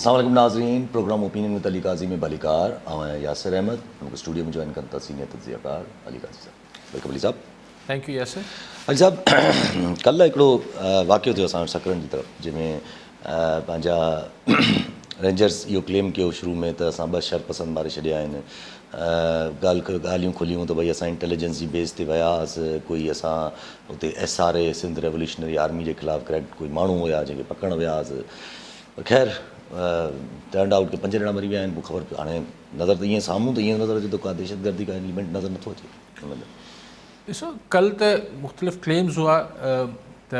السلام علیکم ناظرین، پروگرام اوپینین میں علی قاضی میں علی کار آئیں یاسر احمد ہم کو اسٹوڈیو میں جوائن کرتا سینئر تجزیہ کار علی قاضی صاحب. ویلکم علی صاحب. Thank you Yasir. علی صاحب کل हिकिड़ो वाक़ियो थियो असां सकरनि जी तरफ़ जंहिंमें पंहिंजा रेंजर्स इहो क्लेम कयो शुरू में त असां 2 शरपसंद मारे छॾिया आहिनि. ॻाल्हियूं खुलियूं त भई असां इंटेलिजेंस जी बेस ते विया हुआसीं, कोई असां हुते SRA सिंध रेवोल्यूशनरी आर्मी जे ख़िलाफ़ु करेक्ट कोई माण्हू हुया जंहिंखे पकड़णु विया हुआसीं. ख़ैर टर्न आउट के 5 ॼणा मरी विया आहिनि. पोइ ख़बर हाणे नज़र त ईअं साम्हूं त ईअं नज़र अचे थो का दहशतगर्दी का एलिमेंट नज़र नथो अचे. ॾिसो, कल्ह त मुख़्तलिफ़ क्लेम्स हुआ त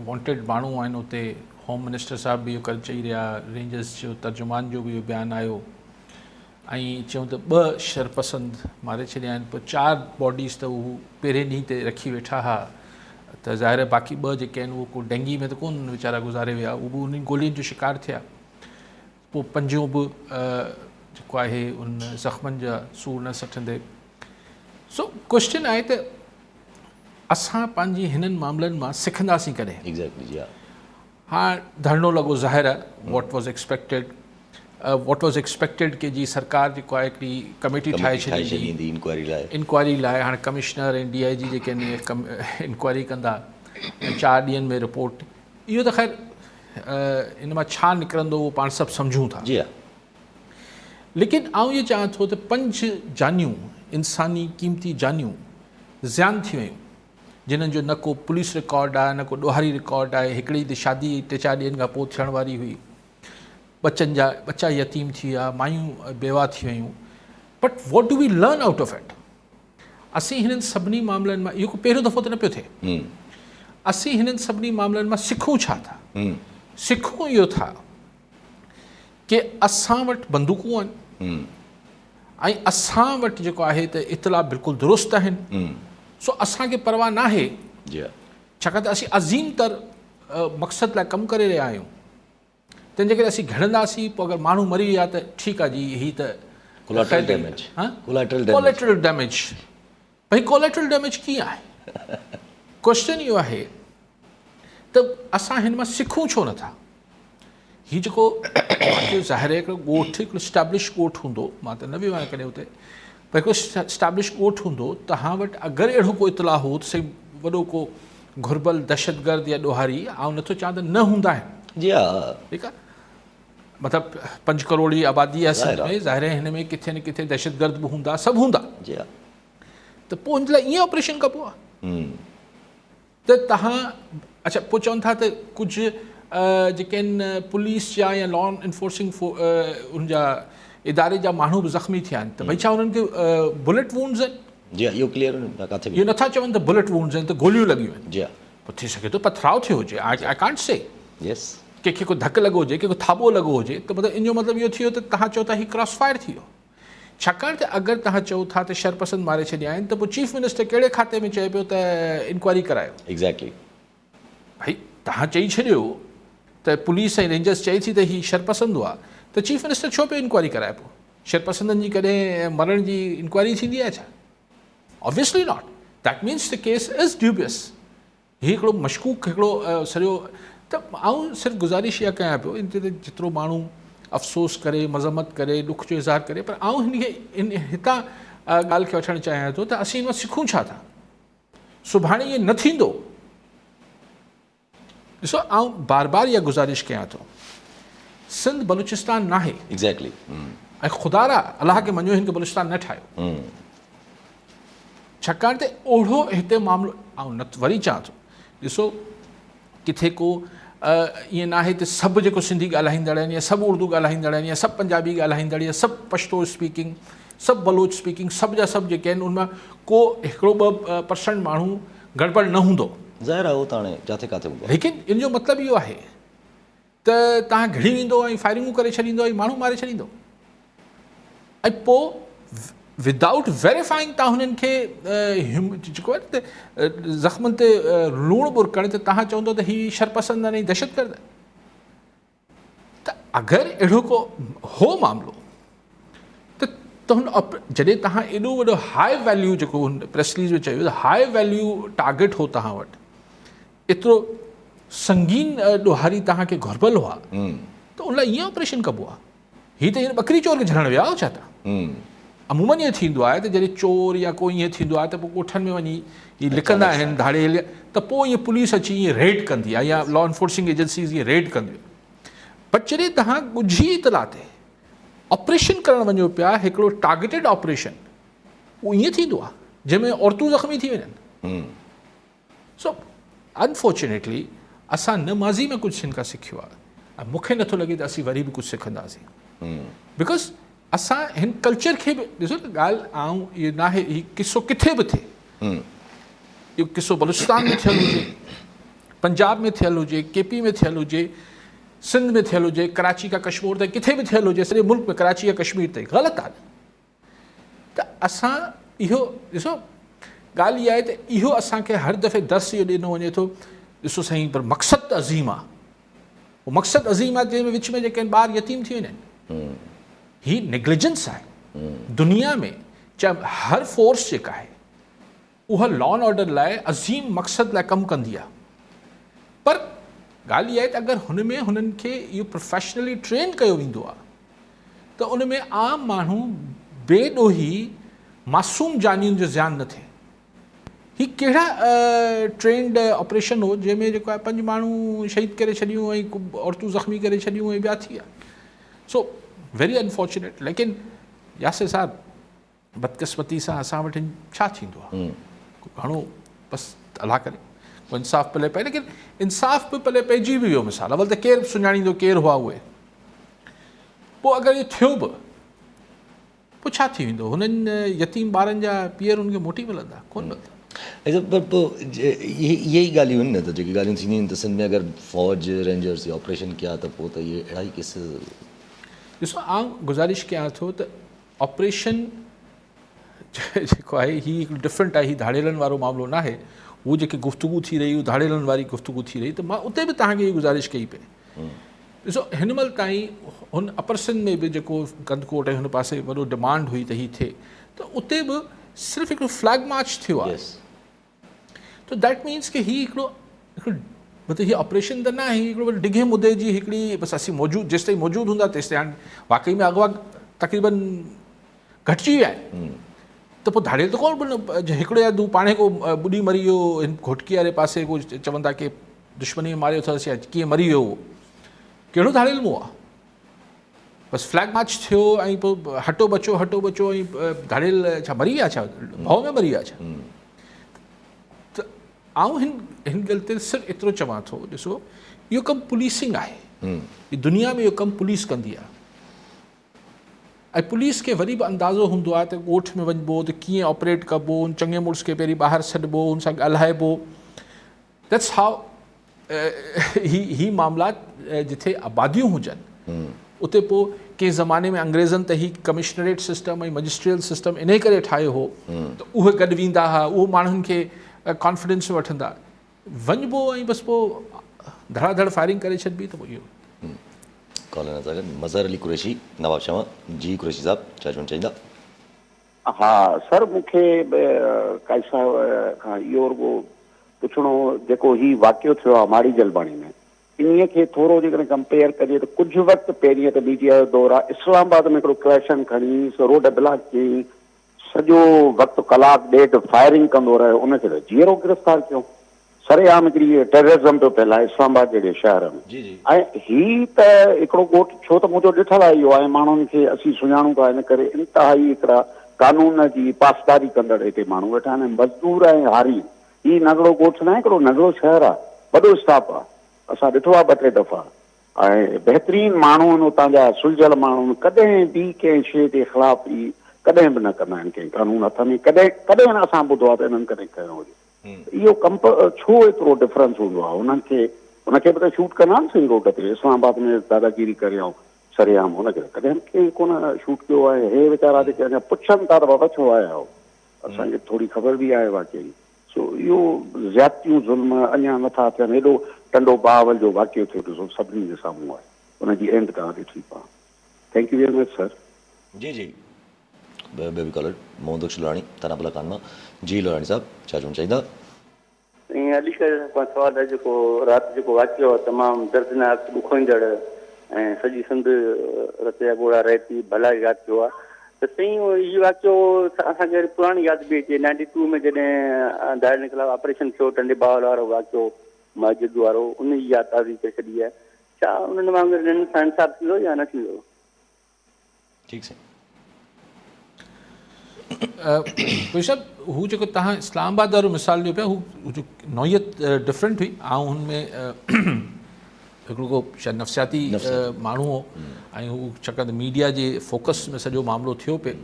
वॉन्टेड माण्हू आहिनि उते. होम मिनिस्टर साहब बि इहो करे चई रहिया, रेंजर्स जो तर्जुमान जो बि इहो बयानु आयो ऐं चयूं त 2 शरपसंद मारे छॾिया आहिनि. पोइ 4 बॉडीज़ त उहो पहिरें ॾींहं ते रखी वेठा हुआ त ज़ाहिर बाक़ी 2 जेके आहिनि उहो को डेंगी में त कोन वीचारा गुज़ारे विया, उहे बि उन गोलियुनि जो शिकार थिया. पोइ 5 बि जेको आहे उन ज़ख़्मनि जा सूर न सठंदे. सो क्वेश्चन आहे त असां पंहिंजी हिननि मामलनि मां सिखंदासीं कॾहिं. एग्ज़ैक्टली जी. हाँ, धरनो लॻो ज़ाहिर आहे. वॉट वॉज एक्सपेक्टेड कि जी सरकार जेको आहे हिकिड़ी कमेटी ठाहे छॾींदी इंक्वायरी लाइ. हाणे कमिश्नर ऐं DIG जेके आहिनि इंक्वायरी कंदा ऐं 4 ॾींहंनि में रिपोर्ट. इहो त ख़ैर इन मां छा निकिरंदो उहो पाण सभु सम्झूं था. जी. लेकिन आउं इहो चाहियां थो त 5 जानियूं, इंसानी क़ीमती जानियूं ज़ियान थी वियूं, जिन्हनि जो न को पुलिस रिकॉर्ड आहे न को ॾोहारी रिकॉर्ड आहे. हिकिड़ी त शादी 3-4 ॾींहंनि खां पोइ थियण वारी हुई. बच्चा यतीम थी विया, मायूं बेवा थी वियूं. But what do we learn out of it? असीं हिननि सभिनी मामलनि मां, इहो पहिरियों दफ़ो त न पियो थिए, असीं हिननि सभिनी मामलनि मां सिखूं छा था? सिखूं इहो था कि असां वटि बंदूकूं आहिनि ऐं असां वटि जेको आहे त इतला बिल्कुलु दुरुस्त आहिनि. सो असांखे परवाह न आहे, छाकाणि त असीं अज़ीम तर मक़सद लाइ कमु करे रहिया आहियूं. तंहिंजे करे असीं घिड़ंदासीं. पोइ अगरि माण्हू मरी विया त ठीकु आहे जी, हीअ त कोलेटरल डैमेज. भई कोलेटरल डैमेज कीअं आहे? क्वेश्चन इहो आहे त असां हिन मां सिखूं छो नथा? हीअ जेको ज़ाहिर हिकिड़ो ॻोठ, हिकिड़ो स्टैब्लिश ॻोठ हूंदो, मां त न वियो आहियां कॾहिं हुते, पर हिकिड़ो स्टैब्लिश ॻोठ हूंदो. तव्हां वटि अगरि अहिड़ो को इतला हो त सही वॾो को घुरबल दहशतगर्द या ॾोहारी, आउं नथो चाहियां त न हूंदा आहिनि. जी हा, ठीकु आहे. मतिलबु 5 करोड़ जी आबादी आहे असां में, ज़ाहिर हिन में किथे न किथे दहशतगर्द बि हूंदा, सभु हूंदा. जी हा. त पोइ हिन लाइ ईअं ऑपरेशन कबो आहे त तव्हां अच्छा पोइ चवनि था त कुझु जेके आहिनि पुलिस जा या लॉ एनफोर्सिंग उनजा इदारे जा माण्हू बि ज़ख़्मी थिया आहिनि. त भई छा उन्हनि खे बुलेट वूंड्स आहिनि? जी इहो क्लियर इहो नथा चवनि त बुलेट वूंड्स आहिनि, त गोलियूं लॻियूं आहिनि. जी पोइ थी सघे थो पथराव थियो हुजे. I can't say. यस. कंहिंखे को धकु लॻो हुजे, कंहिंखे थाॿो लॻो हुजे, त मतिलबु इन जो मतिलबु इहो थियो त तव्हां चओ था हीउ क्रॉस फायर थी वियो. छाकाणि त अगरि तव्हां चओ था त शरपसंद मारे छॾिया आहिनि त पोइ चीफ मिनिस्टर कहिड़े खाते में चए पियो त इंक्वायरी करायो? एग्ज़ैक्टली. भई तव्हां चई छॾियो त पुलिस ऐं रेंजर्स चए थी त हीउ शरपसंद हुआ, त चीफ मिनिस्टर छो पियो इंक्वायरी कराए? पोइ शरपसंदनि जी कॾहिं मरण जी इंक्वायरी थींदी आहे छा? Obviously not. That means the case is dubious. हीउ हिकिड़ो मशकूक हिकिड़ो सॼो. त आउं सिर्फ़ु गुज़ारिश इहा कयां पियो, इन ते जेतिरो माण्हू अफ़सोस करे, मज़म्मत करे, ॾुख जो इज़हार करे, पर आउं हितां ॻाल्हि खे वठणु चाहियां थो त असीं हिन मां सिखूं छा था? सुभाणे इहे न थींदो. ॾिसो, आउं बार बार इहा गुज़ारिश कयां थो, सिंध बलूचिस्तान न आहे. एग्ज़ैक्टली. ऐं ख़ुदा अलाह खे मञियो हिन खे बलूचिस्तान न ठाहियो. छाकाणि त ओढ़ो हिते मामिलो. ऐं न वरी चवां थो, ॾिसो किथे को ईअं न आहे त सभु जेको सिंधी ॻाल्हाईंदड़ आहिनि या सभु उर्दू ॻाल्हाईंदड़ आहिनि या सभु पंजाबी ॻाल्हाईंदड़ या सभु पश्तो स्पीकिंग, सभु बलोच स्पीकिंग, सभु जा सभु जेके आहिनि उनमां को 1-2% माण्हू गड़बड़ न हूंदो. ज़ाहिर आहे उहो त हाणे जिथे किथे हूंदो. लेकिन इन जो मतिलबु इहो आहे त तव्हां घिड़ी वेंदो ऐं फायरिंगूं करे छॾींदो ऐं माण्हू मारे छॾींदो ऐं पोइ विदाउट वेरीफाइंग तव्हां हुननि खे जेको आहे न ज़ख़्मनि ते लूणु ॿुरकण त तव्हां चवंदो त हीअ शरपसंद आहे दहशतगर्द. त अगरि अहिड़ो को हो मामिलो त हुन जॾहिं तव्हां एॾो वॾो हाई वैल्यू जेको हुन प्रेस रिलीज़ में चयो हाई वैल्यू टारगेट हो तव्हां वटि, एतिरो संगीन ॾोहारी तव्हांखे घुरबल हुआ, त उन लाइ ईअं ऑपरेशन कबो आहे. हीअ त हींअर ॿकरी चोर खे झड़णु विया हो छा तव्हां? अमूमन ईअं थींदो आहे त जॾहिं चोर या कोई ईअं थींदो आहे त पोइ ॻोठनि में वञी हीअ लिकंदा आहिनि धाड़े, त पोइ ईअं पुलिस अची ईअं रेड कंदी आहे या लॉ एनफोर्सिंग एजेंसीज़ ईअं रेड कंदियूं. पर जॾहिं तव्हां ॻुझी इतला ते ऑपरेशन करणु वञो पिया, हिकिड़ो टारगेटेड ऑपरेशन, उहो ईअं थींदो आहे जंहिंमें औरतूं ज़ख़्मी थी वञनि. सो अनफॉर्चुनेटली असां न माज़ी में कुझु हिन खां सिखियो आहे, ऐं मूंखे नथो लॻे त असीं वरी बि कुझु सिखंदासीं. बिकॉज़ असां हिन कल्चर खे बि ॾिसो न, ॻाल्हि आऊं इहो न आहे हीउ किसो किथे बि थिए, इहो किसो बलूचिस्तान में थियलु हुजे, पंजाब में थियलु हुजे, केपी में थियलु हुजे, सिंध में थियलु हुजे, कराची का कश्मीर ताईं किथे बि थियलु हुजे, सॼे मुल्क में कराची या कश्मीर ताईं, ग़लति आहे. त असां इहो ॾिसो, ॻाल्हि इहा आहे त इहो असांखे हर दफ़े दर्स इहो ॾिनो वञे थो, ॾिसो साईं, पर मक़सदु त अज़ीम आहे. उहो मक़सदु अज़ीम आहे जंहिंमें विच में जेके ॿार यतीम थी वञनि. ही नेग्लिजेंस आहे. दुनिया में चाहे हर फोर्स जेका आहे उहा लॉ एंड ऑर्डर लाइ अज़ीम मक़सद लाइ कमु कंदी आहे. पर ॻाल्हि इहा आहे त अगरि हुन में हुननि खे इहो प्रोफेशनली ट्रेन कयो वेंदो आहे त उन में आम माण्हू बेॾोही मासूम जानियुनि जो ज़्यान न थिए. ही कहिड़ा ट्रेंड ऑपरेशन हो जंहिंमें जेको आहे 5 माण्हू शहीद करे छॾियूं ऐं औरतूं ज़ख़्मी करे छॾियूं ऐं ॿिया थी विया. So very unfortunate. लेकिन यासिर साहब, बदकिस्मती सां असां वटि छा थींदो आहे, घणो बसि अलाह करे को इंसाफ़ पले पए. लेकिन इंसाफ़ बि पले पइजी बि वियो. मिसाल अवल त केरु सुञाणींदो केरु हुआ उहे. पोइ अगरि इहो थियो बि पोइ छा थी वेंदो? हुननि यतीम ॿारनि जा पीअर हुनखे मोटी मिलंदा? कोन मिलंदा. पर पोइ इहे ई ॻाल्हियूं आहिनि न, त जेकी ॻाल्हियूं थींदियूं आहिनि त सिंध में अगरि फ़ौज रेंजर्स या ऑपरेशन कया त पोइ त इहे अहिड़ा ई केस. ॾिसो, आउं गुज़ारिश कयां थो त ऑपरेशन जेको आहे हीउ हिकिड़ो डिफरेंट आहे. हीउ धाड़ेलनि वारो मामिलो न आहे. उहो जेकी गुफ़्तगू थी रही, उहा धाड़ेलनि वारी गुफ़्तगू थी रही, त मां उते बि तव्हांखे इहा गुज़ारिश कई पई. ॾिसो, हिन महिल ताईं हुन अपर सिंध में बि जेको कंदकोट ऐं हुन पासे वॾो डिमांड हुई त हीअ थिए, त उते बि सिर्फ़ु हिकिड़ो फ्लैग मार्च थियो आहे. त दैट मीन्स की हीउ हिकिड़ो मतिलबु हीअ ऑपरेशन त न आहे, हिकिड़ो वॾो डिघे मुदे जी हिकिड़ी बसि असीं मौजूदु जेसि ताईं मौजूदु हूंदा तेसि ताईं. हाणे वाक़ई में अॻुवा तक़रीबन घटिजी विया आहिनि. त पोइ धाड़ेल त कोन, हिकिड़ो या दू पाणे को ॿुॾी मरी वियो हिन घोटकी वारे पासे, को चवनि था की दुश्मनी में मारियो अथसि या कीअं मरी वियो उहो. कहिड़ो धाड़ेल मुंहुं आहे? बसि फ्लैग मार्च थियो ऐं पोइ हटो बचो ऐं धाड़ेल छा मरी विया छा? भउ में मरी विया छा? त आउं हिन ॻाल्हि ते सिर्फ़ु एतिरो चवां थो, ॾिसो, इहो कमु पुलिसिंग आहे. दुनिया में इहो कमु पुलिस कंदी आहे. ऐं पुलिस खे वरी बि अंदाज़ो हूंदो आहे त ॻोठ में वञिबो त कीअं ऑपरेट कबो, हुन चङे मुड़ुस खे पहिरीं ॿाहिरि छॾिबो, हुन सां ॻाल्हाइबो. दैट्स हाउ ही मामलात जिथे आबादियूं हुजनि उते पोइ कंहिं ज़माने में अंग्रेज़नि त ही कमिशनरेट सिस्टम ऐं मजिस्ट्रियल सिस्टम इन करे ठाहियो हो त उहे गॾु वेंदा हुआ, उहो माण्हुनि खे कॉन्फिडेंस वठंदा. वञिबो ऐं बसि पोइ धड़ाधड़ फायरिंग करे छॾिबी. त पोइ इहो कॉलर सां गॾु मज़हर अली कुरैशी, नवाब शाह जी. कुरैशी साहब छा चवणु चाहींदा? हा सर, मूंखे काई साहब खां इहो रुॻो पुछिणो, जेको ही वाक़ियो थियो आहे माड़ी जलबाणी में, इन्हीअ खे थोरो जेकॾहिं कंपेयर कजे त कुझु वक़्तु पहिरीं त मीडिया जो दौरु आहे, इस्लामाबाद में हिकिड़ो क्लैशन खणी रोड ब्लॉक कई, सॼो वक़्तु कलाकु ॾेढ फायरिंग कंदो रहियो, उनखे त जीअरो गिरफ़्तार कयो. सरेआम हिकिड़ी टेररिज़म पियो फैलाए इस्लामाबाद जहिड़े शहर में. ऐं ही त हिकिड़ो ॻोठु, छो त मुंहिंजो ॾिठल आहे इहो आहे, माण्हुनि खे असीं सुञाणूं था, इन करे इंतिहाई हिकिड़ा कानून जी पासदारी कंदड़ हिते माण्हू वेठा आहिनि, मज़दूर ऐं हारी. ही नगड़ो ॻोठु न आहे, हिकिड़ो नगड़ो शहर आहे, वॾो स्टाफ आहे, असां ॾिठो आहे 2-3 दफ़ा. ऐं बहितरीनु माण्हू आहिनि उतां जा, सुलझल माण्हू आहिनि, कॾहिं बि कंहिं शइ जे ख़िलाफ़ कॾहिं बि न कंदा आहिनि कंहिं कानून हथ में, कॾहिं न असां ॿुधो आहे त हिननि कॾहिं कयो हुजे. इहो छो एतिरो डिफरेंस हूंदो आहे? हुनखे बि त शूट कंदा आहिनि सिंग रोड ते, इस्लामाबाद में दादागिरी करे ऐं सरेआम, हुनखे कॾहिं कंहिं कोन शूट कयो आहे. हे वीचारा जेके अञा पुछनि था त बाबा छो आया हो, असांखे थोरी ख़बर बि आहे वाक़ई. सो इहो ज़्यादतियूं ज़ुल्म अञा नथा थियनि. हेॾो टंडो बावल जो वाक़ियो थियो, ॾिसो सभिनी जे साम्हूं आहे, हुनजी एंड तव्हां ॾिठी पा. Thank you very much sir. जी. बेबी कॉलर मोहम्मद लोहाणी थाना कान मां. जी लोहाणी साहब छा चवणु चाहींदा? ईअं अली सवाल आहे, जेको राति जेको वाक़ियो आहे तमामु दर्दनाक ॾुखोईंदड़ ऐं सॼी सिंध रसिया ॻोड़ा रहे थी, भला यादि कयो आहे त साईं इहो वाक़ियो असांखे वरी पुराणी यादि बि अचे 92 में जॾहिं दाइर निकला ऑपरेशन थियो टंडे बावल वारो वाक़ियो मस्जिद वारो, उन जी यादि ताज़ी करे छॾी आहे। छा उन्हनि वांगुरु इंसाफ़ थींदो या न थींदो? ठीकु साईं। कोई साहब हू जेको तव्हां इस्लामाबाद वारो मिसाल ॾियो पिया, हू जो नौयत डिफरेंट हुई। ऐं हुनमें हिकिड़ो को शायदि नफ़्सियाती माण्हू हो ऐं हू छाकाणि त मीडिया जे फोकस में सॼो मामिलो थियो पियो।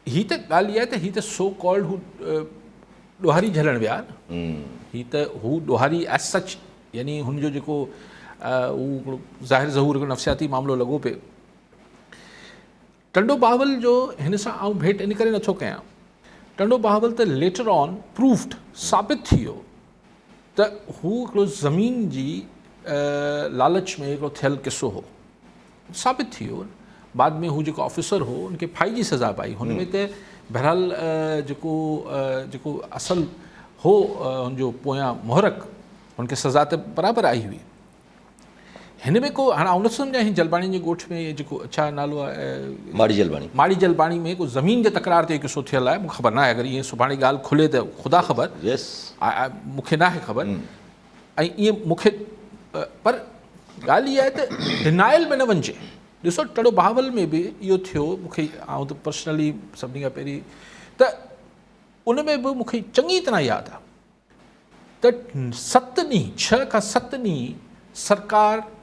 हीअ त ॻाल्हि इहा आहे त हीअ त सो कॉल्ड हू ॾोहारी झलण विया न। हीअ त हू ॾोहारी एज सच, यानी हुनजो जेको हू हिकिड़ो ज़ाहिर ज़हूर हिकिड़ो नफ़्सियाती मामिलो लॻो पियो। टंडो बावल जो हिन सां आउं भेट इन करे नथो कयां, टंडो बावल त लेटर ऑन प्रूफ्ड साबित थी वियो त हू हिकिड़ो ज़मीन जी लालच में हिकिड़ो थियल किस्सो हो, साबित थी वियो। बाद में हू जेको ऑफिसर हो उनखे फाई जी सज़ा पाई। हुन में त बहरहाल जेको असल हो हुनजो पोयां मुहरक, हुनखे सज़ा त बराबरि आई हुई। हिन में को हाणे आउं न सम्झां ही जलबाणी जे ॻोठ में जेको छा नालो आहे, माड़ी जलबाणी में को ज़मीन जे तकरार ते किस्सो थियल आहे। मूंखे ख़बर न आहे, अगरि ईअं सुभाणे ॻाल्हि खुले त ख़ुदा ख़बर, मूंखे न आहे ख़बर। ऐं ईअं मूंखे पर ॻाल्हि इहा आहे त डिनाइल में न वञिजे। ॾिसो टंडो बावल में बि इहो थियो, मूंखे आउं त पर्सनली सभिनी खां पहिरीं त उन में बि मूंखे चङी तरह यादि आहे त 7 ॾींहं 6 खां 7 ॾींहं सरकार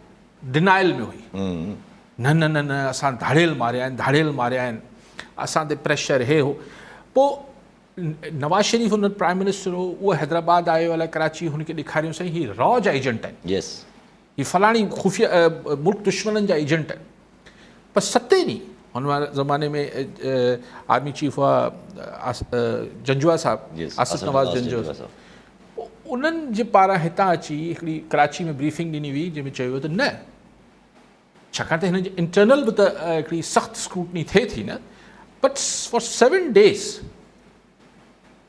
डिनाइल में हुई। न न न न असां धाड़ेल मारिया आहिनि, असां ते प्रेशर हे हो। पोइ नवाज़ शरीफ़ हुन प्राइम मिनिस्टर हो, उहो हैदराबाद आयो अलाए कराची, हुनखे ॾेखारियूं साईं हीअ रॉ जा एजेंट आहिनि, हीअ फलाणी खुफ़िया मुल्क दुश्मननि जा एजेंट आहिनि। पर 7 ॾींहं हुन ज़माने में आर्मी चीफ हुआ जंजुआ साहब, आसिफ नवाज़ जंजुआ साहब, उन्हनि जे पारां हितां अची हिकिड़ी कराची में ब्रीफिंग ॾिनी हुई जंहिंमें चयो त न, छाकाणि त हिन जे इंटरनल बि त हिकिड़ी सख़्तु स्क्रूटनी थिए थी न, बट फॉर 7 days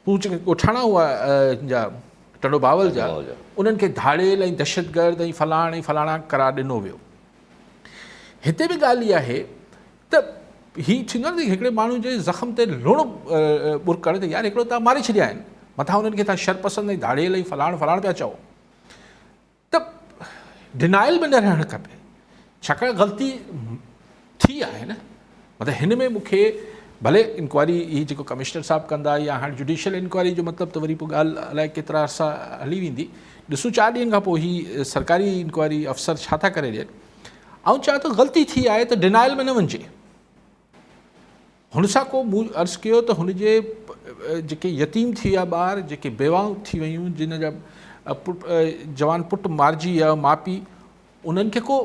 हू जेके ॻोठाणा हुआ जा टंडो बावल जा, उन्हनि खे धाड़ेल ऐं दहशतगर्द ऐं फलाणा करार ॾिनो वियो। हिते बि ॻाल्हि इहा आहे त हीअ थींदो आहे न हिकिड़े माण्हू जे ज़ख़्म ते लूणु ॿुरकण त यार हिकिड़ो तव्हां मारे छॾिया आहिनि, मथां हुननि खे तव्हां शरपसंद ऐं धाड़ेल ऐं फलाण पिया चओ, त डिनाइल में न रहणु खपे। छाकाणि ग़लती थी आहे न, मतिलबु हिन में मूंखे भले इंक्वायरी ही जेको कमिश्नर साहब कंदा या हाणे जुडिशियल इंक्वायरी जो मतिलबु त वरी पोइ ॻाल्हि अलाए केतिरा अर्सा हली वेंदी, ॾिसूं 4 ॾींहंनि खां पोइ ही सरकारी इंक्वायरी अफ़सर छा था करे ॾियनि। ऐं चवां थो ग़लती थी आहे त डिनाइल में न वञिजे। हुन सां को मूं अर्ज़ु कयो त हुनजे जेके यतीम थी विया ॿार, जेके बेवाऊं थी वियूं, जिन जा जवान पुटु मारिजी विया, माउ पीउ, उन्हनि खे को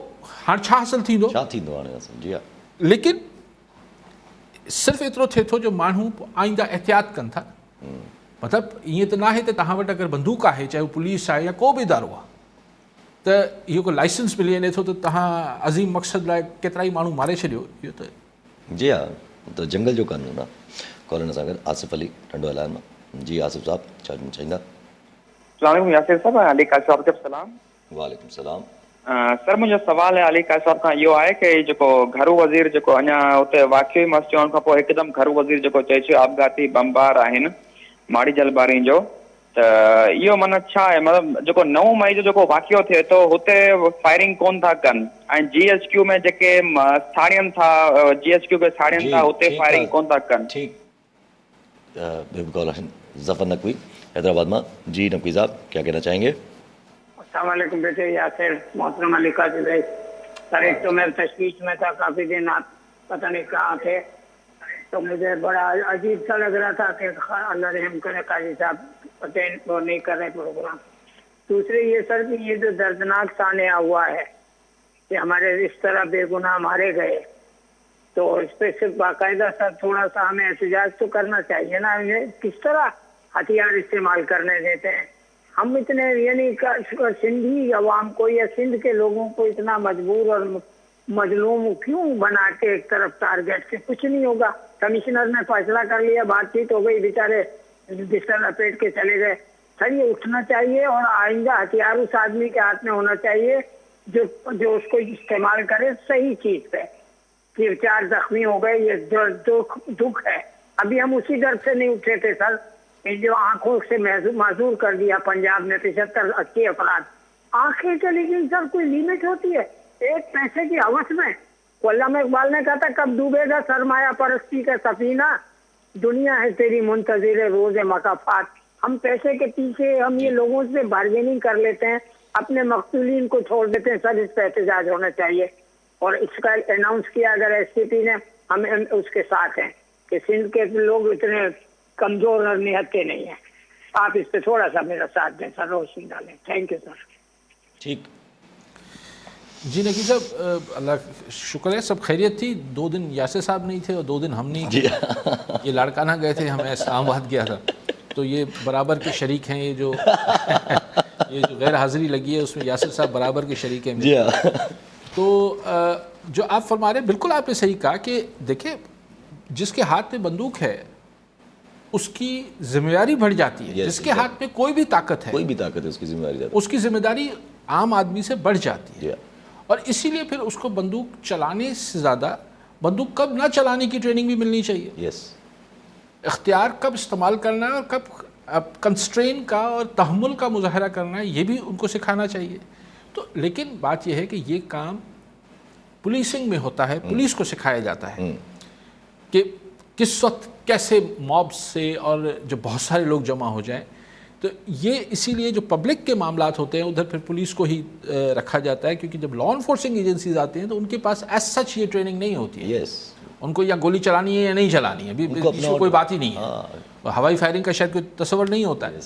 हाणे छा हासिलु थींदो, हाणे लेकिन सिर्फ़ु एतिरो थिए थो जो माण्हू आईंदा एहतियात कनि था। मतिलबु ईअं त न आहे त तव्हां वटि अगरि बंदूक आहे, चाहे उहो पुलिस आहे या को बि इदारो आहे, त इहो को लाइसेंस मिली वञे थो त तव्हां अज़ीम मक़सद लाइ केतिरा ई माण्हू मारे छॾियो। इहो त जी हा, त जंगल जो कानून आहे। कॉलर सां गॾु आसिफ अली टंडो इलाइक़े मां। जी आसिफ साहब छा चईंदा? अस्सलाम यासिर साहब, अली काश साहब खे सलाम। वालेकुम सलाम। सर मुंहिंजो सुवाल आहे अली काश साहब खां इहो आहे कि जेको घरू वज़ीर जेको अञा हुते वाक़ियो ई मस चवण खां पोइ हिकदमि घरू वज़ीर जेको चए छो आपघाती बमबार आहिनि माड़ी जलबारी जो, त इहो माना छा आहे? मतिलबु जेको 9 मई जो जेको वाक़ियो थिए थो हुते फायरिंग कोन था कनि, ऐं GHQ में जेके साड़ियनि था, GHQ खे साड़ियनि था, हुते फायरिंग कोन था कनि। ठीक। जफर नकवी हैदराबाद में। जी नकवी साहब क्या कहना चाहेंगे? अस्सलाम वालेकुम बेटे यासिर, मोहतरम अली काजी भाई। सर एक तो मैं तशवीश में था, काफ़ी दिन आप पता नहीं कहाँ थे, तो मुझे बड़ा अजीब सा लग रहा था कि अल्लाह रहम करे काजी साहब अटेंड वो नहीं कर रहे प्रोग्राम। दूसरे ये सर कि ये जो दर्दनाक सान्या हुआ है कि हमारे इस तरह बेगुनाह मारे गए, तो इस पर सिर्फ बाकायदा सर थोड़ा सा हमें एहतजाज तो करना चाहिए ना। ये किस तरह हथियार इस्तेमाल करने देते हैं? हम इतने यानी सिंधी अवाम को या सिंध के लोगों को इतना मजबूर और मजलूम क्यों बना के एक तरफ टारगेट से? कुछ नहीं होगा। कमिश्नर ने फैसला कर लिया, बातचीत हो गई, बेचारे बिस्तर लपेट के चले गए। सर ये उठना चाहिए और आइंदा हथियार उस आदमी के हाथ में होना चाहिए जो उसको इस्तेमाल करे सही चीज पे। कि 4 जख्मी हो गए, ये दुख है। अभी हम उसी दर से नहीं उठे थे सर, ये जो आंखों से माजूर कर दिया पंजाब ने 75-80 अफराद, आंखें चली गई सर। कोई लिमिट होती है एक पैसे की हवस में? अल्लामा इकबाल ने कहा था कब डूबेगा सरमाया परस्ती का सफीना, दुनिया है तेरी मुंतजिर रोज मकाफात। हम पैसे के पीछे हम ये लोगों से बार्गेनिंग कर लेते हैं, अपने मकतूलीन को छोड़ देते हैं। सर इस पर एहतजाज होना चाहिए और इसका अनाउंस किया अगर एसपीपी ने, हम उसके साथ हैं कि सिंध के लोग इतने कमजोर और निहत्ते नहीं हैं। आप इस पे थोड़ा सा मेरा साथ दें सर, रोशनी डालें। Thank U sir. ठीक। जी नकी साहब, अल्लाह शुक्र है सब खैरियत थी। 2 दिन यासिर साहब नहीं थे और 2 दिन हम नहीं थे। ये लाड़काना गए थे, हमें इस्लामाबाद गया था, तो ये बराबर के शरीक हैं। ये जो ये जो गैर हाज़िरी लगी है उसमें यासिर साहब बराबर के शरीक हैं। जी हाँ। तो जो आप फरमा रहे हैं बिल्कुल आपने सही कहा कि देखिए जिसके हाथ में बंदूक है उसकी जिम्मेदारी बढ़ जाती है। जिसके हाथ में कोई भी ताकत है, कोई भी ताकत है, उसकी जिम्मेदारी उसकी जिम्मेदारी आम आदमी से बढ़ जाती है। और इसीलिए फिर उसको बंदूक चलाने से ज़्यादा बंदूक कब ना चलाने की ट्रेनिंग भी मिलनी चाहिए। इख्तियार कब इस्तेमाल करना है और कब कंस्ट्रेन का और तहम्मुल का मुजाहरा करना है, ये भी उनको सिखाना चाहिए। तो लेकिन बात यह है कि ये काम पुलिसिंग में होता है, पुलिस को सिखाया जाता है कि किस वक्त कैसे मॉब से और जो बहुत सारे लोग जमा हो जाएं। तो ये इसीलिए जो पब्लिक के मामलात होते हैं उधर फिर पुलिस को ही रखा जाता है, क्योंकि जब लॉ इन्फोर्सिंग एजेंसीज आती हैं तो उनके पास एज सच ये ट्रेनिंग नहीं होती है। उनको या गोली चलानी है या नहीं चलानी है, अभी इसमें कोई बात ही नहीं है। और हवाई फायरिंग का शायद कोई तस्वर नहीं होता है।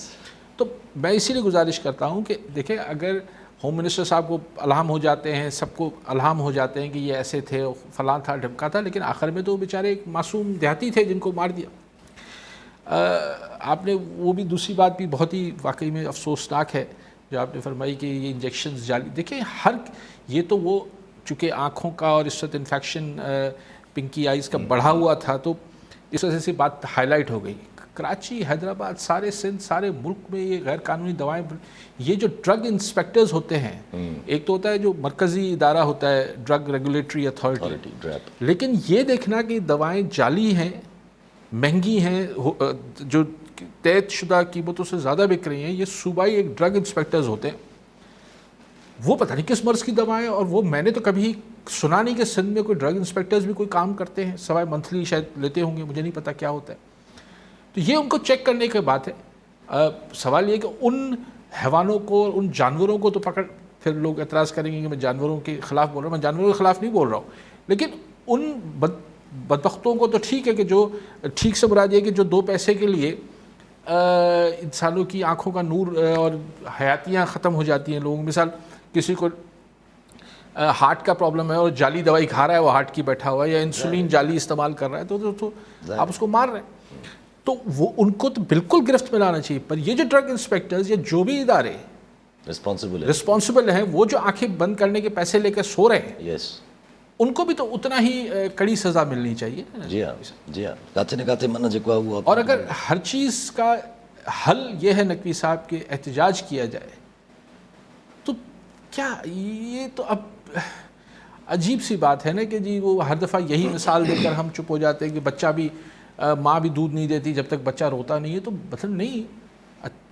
तो मैं इसीलिए गुजारिश करता हूँ कि देखें, अगर होम मिनिस्टर साहब को अलहाम हो जाते हैं, सबको अलहाम हो जाते हैं कि ये ऐसे थे, फलां था, ढमका था, लेकिन आखिर में तो बेचारे एक मासूम देहाती थे जिनको मार दिया। आपने वो भी दूसरी बात भी बहुत ही वाकई में अफसोसनाक है जो आपने फरमाई कि ये इंजेक्शंस जाली। देखिए हर ये तो वो चूँकि आँखों का और इस वक्त इन्फेक्शन पिंकी आइज़ का बढ़ा हुआ था, तो इस वजह से बात हाईलाइट हो गई। कराची, हैदराबाद, सारे सिंध, सारे मुल्क में ये गैर कानूनी दवाएं, ये जो ड्रग इंस्पेक्टर्स होते हैं, एक तो होता है जो मरकज़ी इदारा होता है ड्रग रेगुलेटरी अथॉरिटी, लेकिन ये देखना कि दवाएं जाली हैं, महंगी हैं, जो तय शुदा कीमतों से ज़्यादा बिक रही हैं, ये सूबाई एक ड्रग इंस्पेक्टर्स होते हैं। वो पता नहीं किस मर्ज़ की दवाएं, और वो मैंने तो कभी सुना नहीं कि सिंध में कोई ड्रग इंस्पेक्टर्स भी कोई काम करते हैं, सवाए मंथली शायद लेते होंगे, मुझे नहीं पता क्या होता है। तो ये उनको चेक करने की बात है। सवाल ये कि उन हैवानों को, उन जानवरों को तो पकड़, फिर लोग एतराज़ करेंगे कि मैं जानवरों के ख़िलाफ़ बोल रहा हूँ। मैं जानवरों के ख़िलाफ़ नहीं बोल रहा हूँ, लेकिन उन बदबख्तों को तो ठीक है कि जो ठीक से मुराद ये कि जो 2 पैसे के लिए इंसानों की आँखों का नूर और हयातियाँ ख़त्म हो जाती हैं लोगों। मिसाल किसी को हार्ट का प्रॉब्लम है और जाली दवाई खा रहा है, वो हार्ट की बैठा हुआ है, या इंसुलिन जाली इस्तेमाल कर रहा है, तो आप उसको मार रहे हैं। तो वो उनको तो बिल्कुल गिरफ्त में लाना चाहिए। पर ये जो ड्रग इंस्पेक्टर्स या जो भी इदारे रिस्पॉन्सिबल हैं, वो जो आंखें बंद करने के पैसे लेकर सो रहे हैं, उनको भी तो उतना ही कड़ी सज़ा मिलनी चाहिए। जी हाँ, जी हाँ। काथे न काथे मन जेको हुआ। और अगर हर चीज़ का हल ये है नकवी साहब के एहतजाज किया जाए, तो क्या ये तो अब अजीब सी बात है ना कि जी वो हर दफ़ा यही मिसाल देकर हम चुप हो जाते हैं कि बच्चा भी, माँ भी दूध नहीं देती जब तक बच्चा रोता नहीं है। तो मतलब नहीं,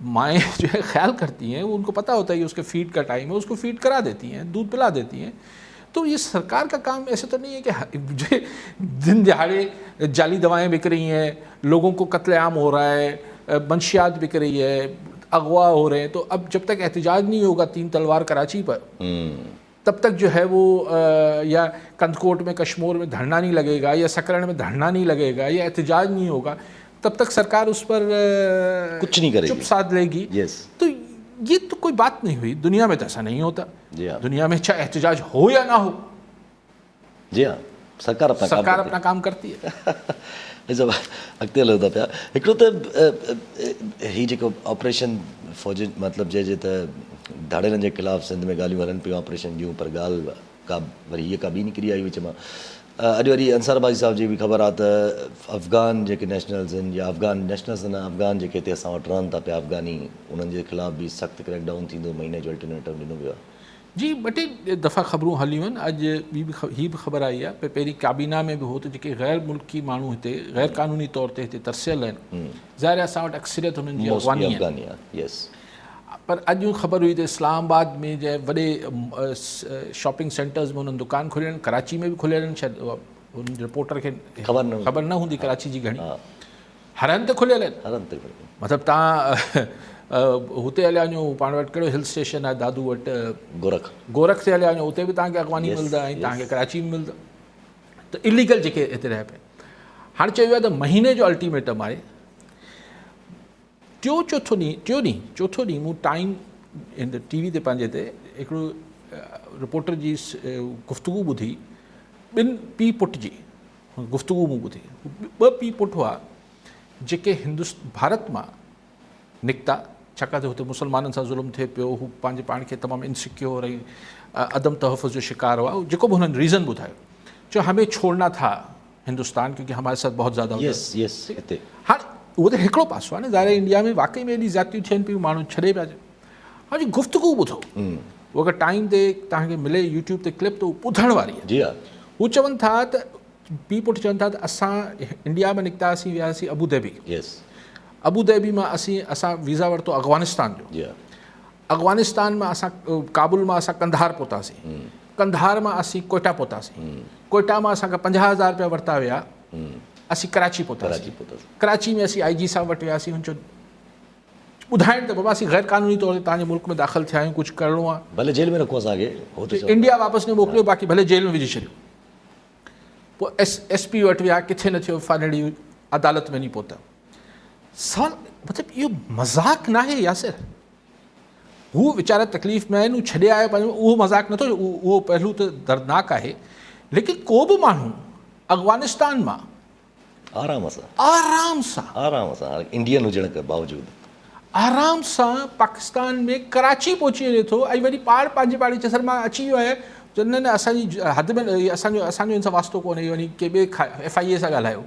माएँ जो है ख्याल करती हैं, वो उनको पता होता है कि उसके फीड का टाइम है, उसको फीड करा देती हैं, दूध पिला देती हैं। तो ये सरकार का काम ऐसे तो नहीं है कि जो दिन दिहाड़े जाली दवाएं बिक रही हैं, लोगों को कत्लेआम हो रहा है, मंशियात बिक रही है, अगवा हो रहे हैं। तो अब जब तक एहतजाज नहीं होगा 3 तलवार कराची पर, तब तक जो है वो या कंदकोट में, कश्मीर में धरना नहीं लगेगा, या सकरण में धरना नहीं लगेगा, या एहतजाज नहीं होगा, तब तक सरकार उस पर कुछ नहीं करेगी, चुप साध लेगी। तो ये तो कोई बात नहीं हुई। दुनिया में तो ऐसा नहीं होता। दुनिया में चाहे एहतजाज हो या ना हो, जी हाँ, सरकार अपना काम करती है। जब अॻिते हलो था पिया, हिकिड़ो त ही जेको ऑपरेशन फ़ौज मतिलबु जे त धाड़ेलनि जे ख़िलाफ़ु सिंध में ॻाल्हियूं हलनि पियूं ऑपरेशन जूं, पर ॻाल्हि का वरी हीअ का ॿी निकिरी आई विच मां। अॼु वरी अंसारबाज़ी साहिब जी बि ख़बर आहे त अफ़गान जेके नेशनल्स आहिनि, या अफ़गान नेशनल्स न, अफ़गान जेके हिते असां वटि रहनि था पिया अफ़गानी, उन्हनि जे ख़िलाफ़ु बि सख़्तु क्रैकडाउन थींदो, महीने जो अल्टीमेटम ॾिनो वियो आहे। जी ॿ टे दफ़ा ख़बरूं हलियूं आहिनि. अॼु हीअ बि ख़बर आई आहे पहिरीं काबीना में बि हो त जेके गैर मुल्की माण्हू हिते गैर क़ानूनी तौर ते हिते तरसियल आहिनि, ज़ाहिर आहे असां वटि अक्सरियत हुननि जी अफ़गानी आहे. यस. पर अॼु ख़बर हुई त इस्लामाबाद में जे वॾे शॉपिंग सेंटर्स में हुननि दुकान खोलियल आहिनि, कराची में बि खुलियल आहिनि. शायदि हुन रिपोर्टर खे ख़बर न हूंदी कराची जी घणी. हर हंधि खुलियल आहिनि. मतिलबु तव्हां हुते हलिया वञो, पाण वटि कहिड़ो हिल स्टेशन आहे दादू वटि, गोरख ते हलिया वञो, उते बि तव्हांखे अफ़गानी मिलंदा ऐं तव्हांखे कराची में मिलंदा. त इलीगल जेके हिते रहे पिया. हाणे चयो वियो आहे त महीने जो अल्टीमेटम आहे. चोथों ॾींहुं मूं टाइम TV ते पंहिंजे ते हिकिड़ो रिपोर्टर जी गुफ़्तगू ॿुधी, ॿिनि पीउ पुट जी गुफ़्तगू मूं ॿुधी. ॿ पीउ पुट हुआ जेके भारत मां निकिता, छाकाणि त हुते मुसलमाननि सां ज़ुल्म थिए पियो, हू पंहिंजे पाण खे तमामु इनसिक्योर ऐं अदम तहफ़ुज़ जो शिकार हुआ. जेको बि हुननि रीज़न ॿुधायो, जो हमें छोड़ना था हिंदुस्तान क्योंकि हमारे साथ बहुत ज़्यादा. हाणे उहो त हिकिड़ो पासो आहे न. ज़ाहिर इंडिया में वाक़ई में एॾी ज़्यादतियूं थियनि पियूं, माण्हू छॾे पिया. हाणे गुफ़्तगू ॿुधो, उहो अगरि टाइम ते तव्हांखे मिले यूट्यूब ते क्लिप, त उहो ॿुधण वारी आहे. हू चवनि था त पीउ पुटु चवनि था त असां इंडिया में निकितासीं, वियासीं अबू धाबी मां असां वीज़ा वरितो अफ़गानिस्तान जो. अफ़गानिस्तान मां असां काबुल मां असां कंधार पहुतासीं. कंधार मां असीं कोयटा पहुतासीं. कोयटा मां असांखां 50,000 रुपया वरिता विया, असीं कराची पहुतासीं. कराची में असीं IG साहब वटि वियासीं. हुन चयो ॿुधाइनि त बाबा असीं गैर क़ानूनी तौर ते तव्हांजे मुल्क में दाख़िल थिया आहियूं, कुझु करिणो आहे, भले जेल में रखो, असांखे इंडिया वापसि न मोकिलियो, बाक़ी भले जेल में विझी छॾियो. पोइ SP वटि विया, किथे न थियो, फाइनली अदालत में नहीं पहुता. सवाल मतिलबु इहो मज़ाक़ न आहे यासिर. हू वीचारा तकलीफ़ में आहिनि, हू छॾे आया पंहिंजो, उहो मज़ाक़ नथो. उहो पहलू त दर्दनाक आहे. लेकिन को बि माण्हू अफ़गानिस्तान मां आराम सां इंडियन हुजण खां बावजूदि आराम सां पाकिस्तान में कराची पहुची वञे थो. ऐं वरी पंहिंजे पाड़ी चए सर मां अची वियो आहियां, चवंदा न असांजी हद में असांजो हिन सां वास्तो कोन्हे, वञी के ॿिए FIA सां ॻाल्हायो.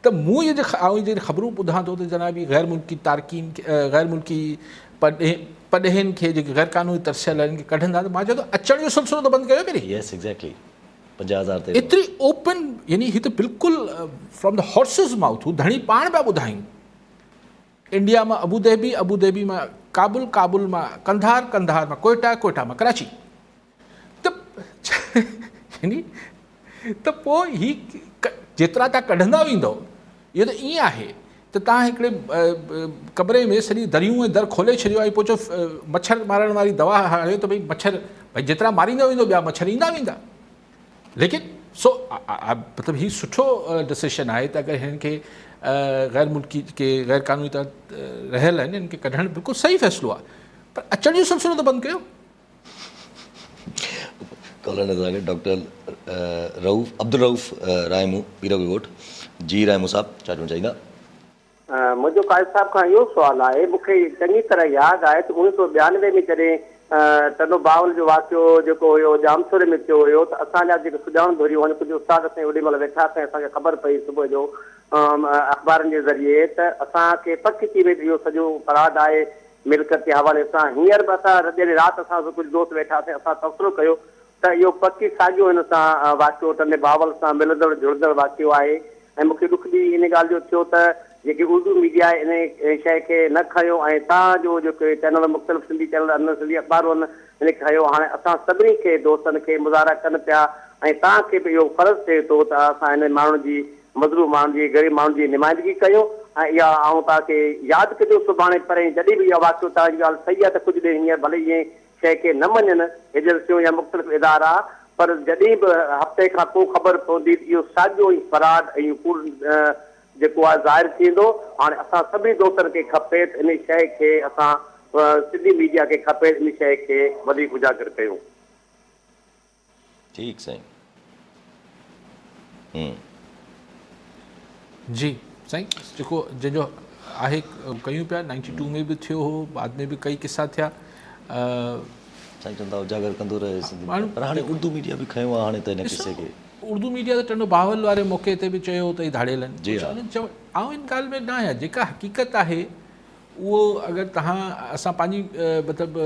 त मूं इहे जॾहिं ख़बरूं ॿुधां थो त जनाब गैर मुल्की तारकीन, गैर मुल्की पॾेहिनि खे जेके गैर क़ानूनी तरसियल आहिनि खे कढंदा, त मां चवां थो अचण जो सिलसिलो त बंदि कयो पहिरीं. 50,000 ते एतिरी ओपन, यानी हीअ त बिल्कुलु फ्रॉम द हॉर्सिस माउथ. हू धणी पाण पिया ॿुधाइनि. इंडिया मां अबू धाबी मां काबुल मां कंधार मां कोयटा मां कराची. त पोइ ही जेतिरा तव्हां कढंदा वेंदव, इहो त ईअं आहे त तव्हां हिकिड़े कमरे में सॼी दरियूं ऐं दर खोले छॾियो आहे, पोइ चओ मच्छर मारण वारी दवा हणियो त भई जेतिरा मारींदा वेंदो ॿिया मच्छर ईंदा वेंदा. लेकिन मतिलबु हीउ सुठो डिसीशन आहे त अगरि हिन खे गैर मुल्की के गैर क़ानूनी तौर रहियल आहिनि, हिन खे कढणु बिल्कुलु सही फ़ैसिलो आहे. पर अचण जो सिलसिलो त बंदि कयो. डॉक्टर अब्दुल रऊफ़ रायमू पीरोगी ॻोठ. जी रायमू साहब, छा चवणु चाहींदा? मुंहिंजो काज़ी साहब खां इहो सुवालु आहे. मूंखे चङी तरह यादि आहे त 1992 में जॾहिं टनो बावल जो वाक़ियो जेको हुयो जामसोरे में थियो हुयो, त असांजा जेके सुञाण धोरियूं हाणे कुझु उस्ताद असां ओॾी महिल वेठा असां, असांखे ख़बर पई सुबुह जो अख़बारनि जे ज़रिए त असांखे पक थी वई इहो सॼो फराड आहे मिल्कियत जे हवाले सां. हींअर बि असां जॾहिं राति असां कुझु दोस्त वेठासीं, असां तबसरो कयो त इहो पकी साॻियो हिन सां वाक़ियो टने बावल सां मिलंदड़ जुड़ंदड़ वाक़ियो आहे. ऐं मूंखे ॾुख बि इन ॻाल्हि जो थियो त जेकी उर्दू मीडिया इन शइ खे न खयो ऐं तव्हांजो जेके चैनल मुख़्तलिफ़ सिंधी चैनल सिंधी अख़बारूं आहिनि इन खयो. हाणे असां सभिनी खे दोस्तनि खे मुज़ाहरा कनि पिया ऐं तव्हांखे बि इहो फ़र्ज़ु थिए थो त असां हिन माण्हुनि जी, मज़लूम माण्हुनि जी, ग़रीब माण्हुनि जी निमाइंदगी कयूं. ऐं इहा आऊं तव्हांखे यादि कजो सुभाणे परे, जॾहिं बि इहा वाक़ियो तव्हांजी ॻाल्हि सही आहे त कुझु ॾींहं हींअर भले ईअं शइ खे न मञनि एजेंसियूं या मुख़्तलिफ़ इदारा, पर जॾहिं बि हफ़्ते खां पोइ ख़बर पवंदी त इहो साॻियो ई फराड ऐं कूड़ जेको आहे ज़ाहिर थींदो. हाणे असां सभिनी दोस्तनि खे खपे त इन शइ खे असां सिंधी मीडिया खे खपे इन शइ खे वधीक उजागर कयूं. ठीकु साईं. जी साईं, जेको जंहिंजो आहे कयूं पिया, 92 में बि थियो हो, बाद में बि कई किसा थिया. साईं चवंदा उजागर कंदो रहे सिंधी, पर हाणे उर्दू मीडिया बि खयो आहे हाणे त हिन किसे खे. उर्दू मीडिया त टनो बावल वारे मौक़े ते बि चयो त धाड़ियल आहिनि. ऐं इन ॻाल्हि में न आहे, जेका हक़ीक़त आहे उहो अगरि तव्हां असां पंहिंजी मतिलबु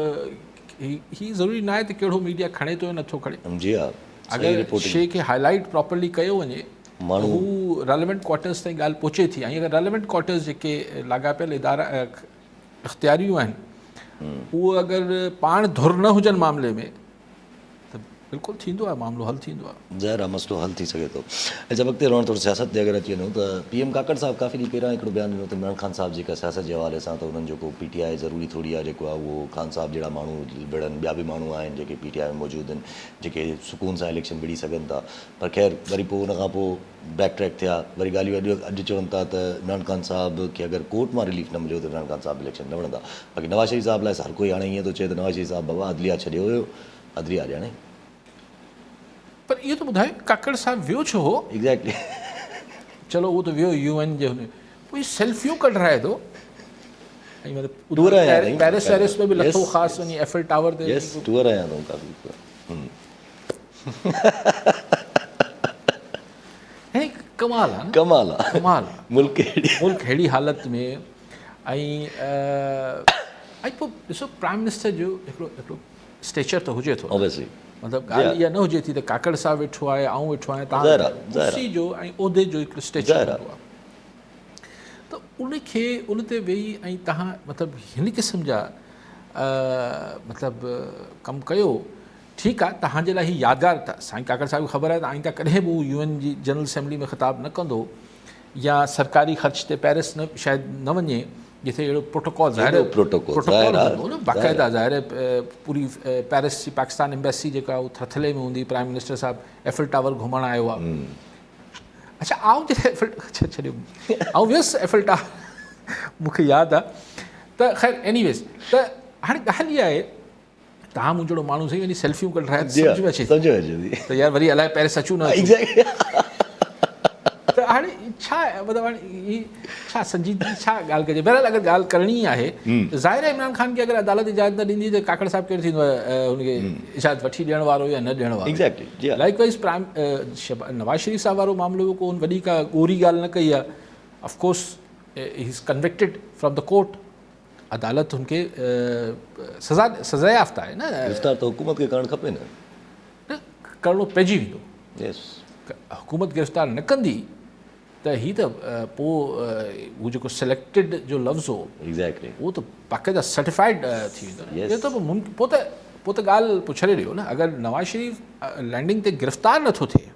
ही ज़रूरी न आहे त कहिड़ो मीडिया खणे थो या नथो खणे. जी हा, सही अगरि रिपोर्टिंग शइ खे हाईलाइट प्रॉपरली कयो वञे माण्हू हू रेलेवेंट क्वार्टर्स ताईं ॻाल्हि पहुचे थी. ऐं अगरि रेलेवेंट क्वार्टर्स जेके लाॻापियल इदारा इख़्तियारियूं आहिनि उहो अगरि पाण धुर न हुजनि मामले में त बिल्कुलु थींदो आहे, मामिलो हल थींदो आहे. ज़ाहिर आहे मसइलो हल थी सघे थो. ऐं जब अॻिते रहण थोरो सियासत ते अगरि अची वञूं त PM काकड़ साहिबु काफ़ी ॾींहं पहिरियां हिकिड़ो बयानु ॾिनो त इमरान ख़ान साहिबु जेका सियासत जे हवाले सां त उन्हनि जेको PTI ज़रूरी थोरी आहे जेको आहे उहो ख़ान साहिबु जहिड़ा माण्हू विढ़नि, ॿिया बि माण्हू आहिनि जेके PTI में मौजूदु आहिनि जेके सुकून सां इलेक्शन विड़ी सघनि था. पर ख़ैर वरी पोइ उन खां पोइ बैक ट्रैक थिया. वरी ॻाल्हियूं अॼु चवनि था त इमरान ख़ान साहिब खे अगरि कोर्ट मां रिलीफ न मिलियो त इमरान ख़ान साहिबु इलेक्शन न वणंदा. बाक़ी नवाज़ शरीफ़ साहिब लाइ हर कोई हाणे ईअं थो चए त नवाज़ शरीफ़ साहिबु बाबा अदलिया छॾियो हुयो, अदलिया ॼाणे. पर इहो त ॿुधायो काकड़ साहिबु वियो छो हो? एग्ज़ैक्टली. चलो उहो त वियो UN जे हुन पोइ सेल्फियूं कढाए थो. ऐं टूर आया आहिनि पेरिस वेरिस में बि लथो ख़ासि वञी एफिल टावर ते. यस, टूर आया आहियूं काफ़ी. ऐं कमाल आहे न, कमाल आहे, कमाल आहे. मुल्क अहिड़ी हालति में ऐं पोइ ॾिसो प्राइम मिनिस्टर जो हिकिड़ो स्टेचर त हुजे थो. ऑब्वियसली. मतिलबु ॻाल्हि इहा न हुजे थी त काकड़ साहिबु वेठो आहे, आऊं वेठो आहियां, तव्हां कुर्सी जो ऐं उहिदे जो हिकिड़ो स्टेचर हूंदो आहे त उनखे उन ते वेही ऐं तव्हां मतिलबु हिन क़िस्म जा मतिलबु कमु कयो. ठीकु आहे, तव्हांजे लाइ हीउ यादगार त साईं काकड़ साहिब खे ख़बर आहे त आईंदा कॾहिं बि UN जी जनरल असेंबली में ख़िताब न कंदो या सरकारी ख़र्च ते पेरिस न शायदि न वञे जिथे अहिड़ो प्रोटोकॉल प्रोटोकॉल हूंदो न बाक़ाइदा. ज़ाहिर पूरी पेरिस जी पाकिस्तान एम्बेसी जेका उहा थरथले में हूंदी. प्राइम मिनिस्टर साहिबु एफिल टावर घुमणु आयो आहे. अच्छा आउं जॾहिं छॾियो ऐं वियुसि एफिल टावर, मूंखे यादि आहे त ख़ैर एनीवेज़ त हाणे ॻाल्हि इहा आहे तव्हां मुंहिंजो माण्हू सही वञी सेल्फियूं कढाए सम्झ में अचे त यार वरी अलाए पेरिस अचूं न त हाणे छा मतिलबु हाणे ही छा संजीदगी छा ॻाल्हि कजे. बहरहाल अगरि ॻाल्हि करणी आहे त ज़ाहिर आहे इमरान ख़ान खे अगरि अदालत इजाज़त न ॾींदी त काकड़ साहिबु केरु थींदो आहे हुनखे इजाज़त वठी ॾियण वारो या न ॾियण वारो. लाइकवाइज़ नवाज़ शरीफ़ साहिबु वारो मामिलो को वॾी का ॻोरी ॻाल्हि न कई आहे. Of course he is convicted from the court. अदालत हुनखे सज़ा याफ़्ता आहे न. गिरफ़्तार त हुकूमत खे करणु खपे न करिणो पइजी वेंदो. यस, हुकूमत गिरफ़्तार न कंदी त हीअ त पोइ हू जेको सिलेक्टेड जो लफ़्ज़ हो एग्ज़ैक्टली उहो त बाक़ाइदा सर्टिफाइड थी वेंदो. इहो त पोइ त ॻाल्हि पुछे ॾियो न. अगरि नवाज़ शरीफ़ लैंडिंग ते गिरफ़्तार नथो थिए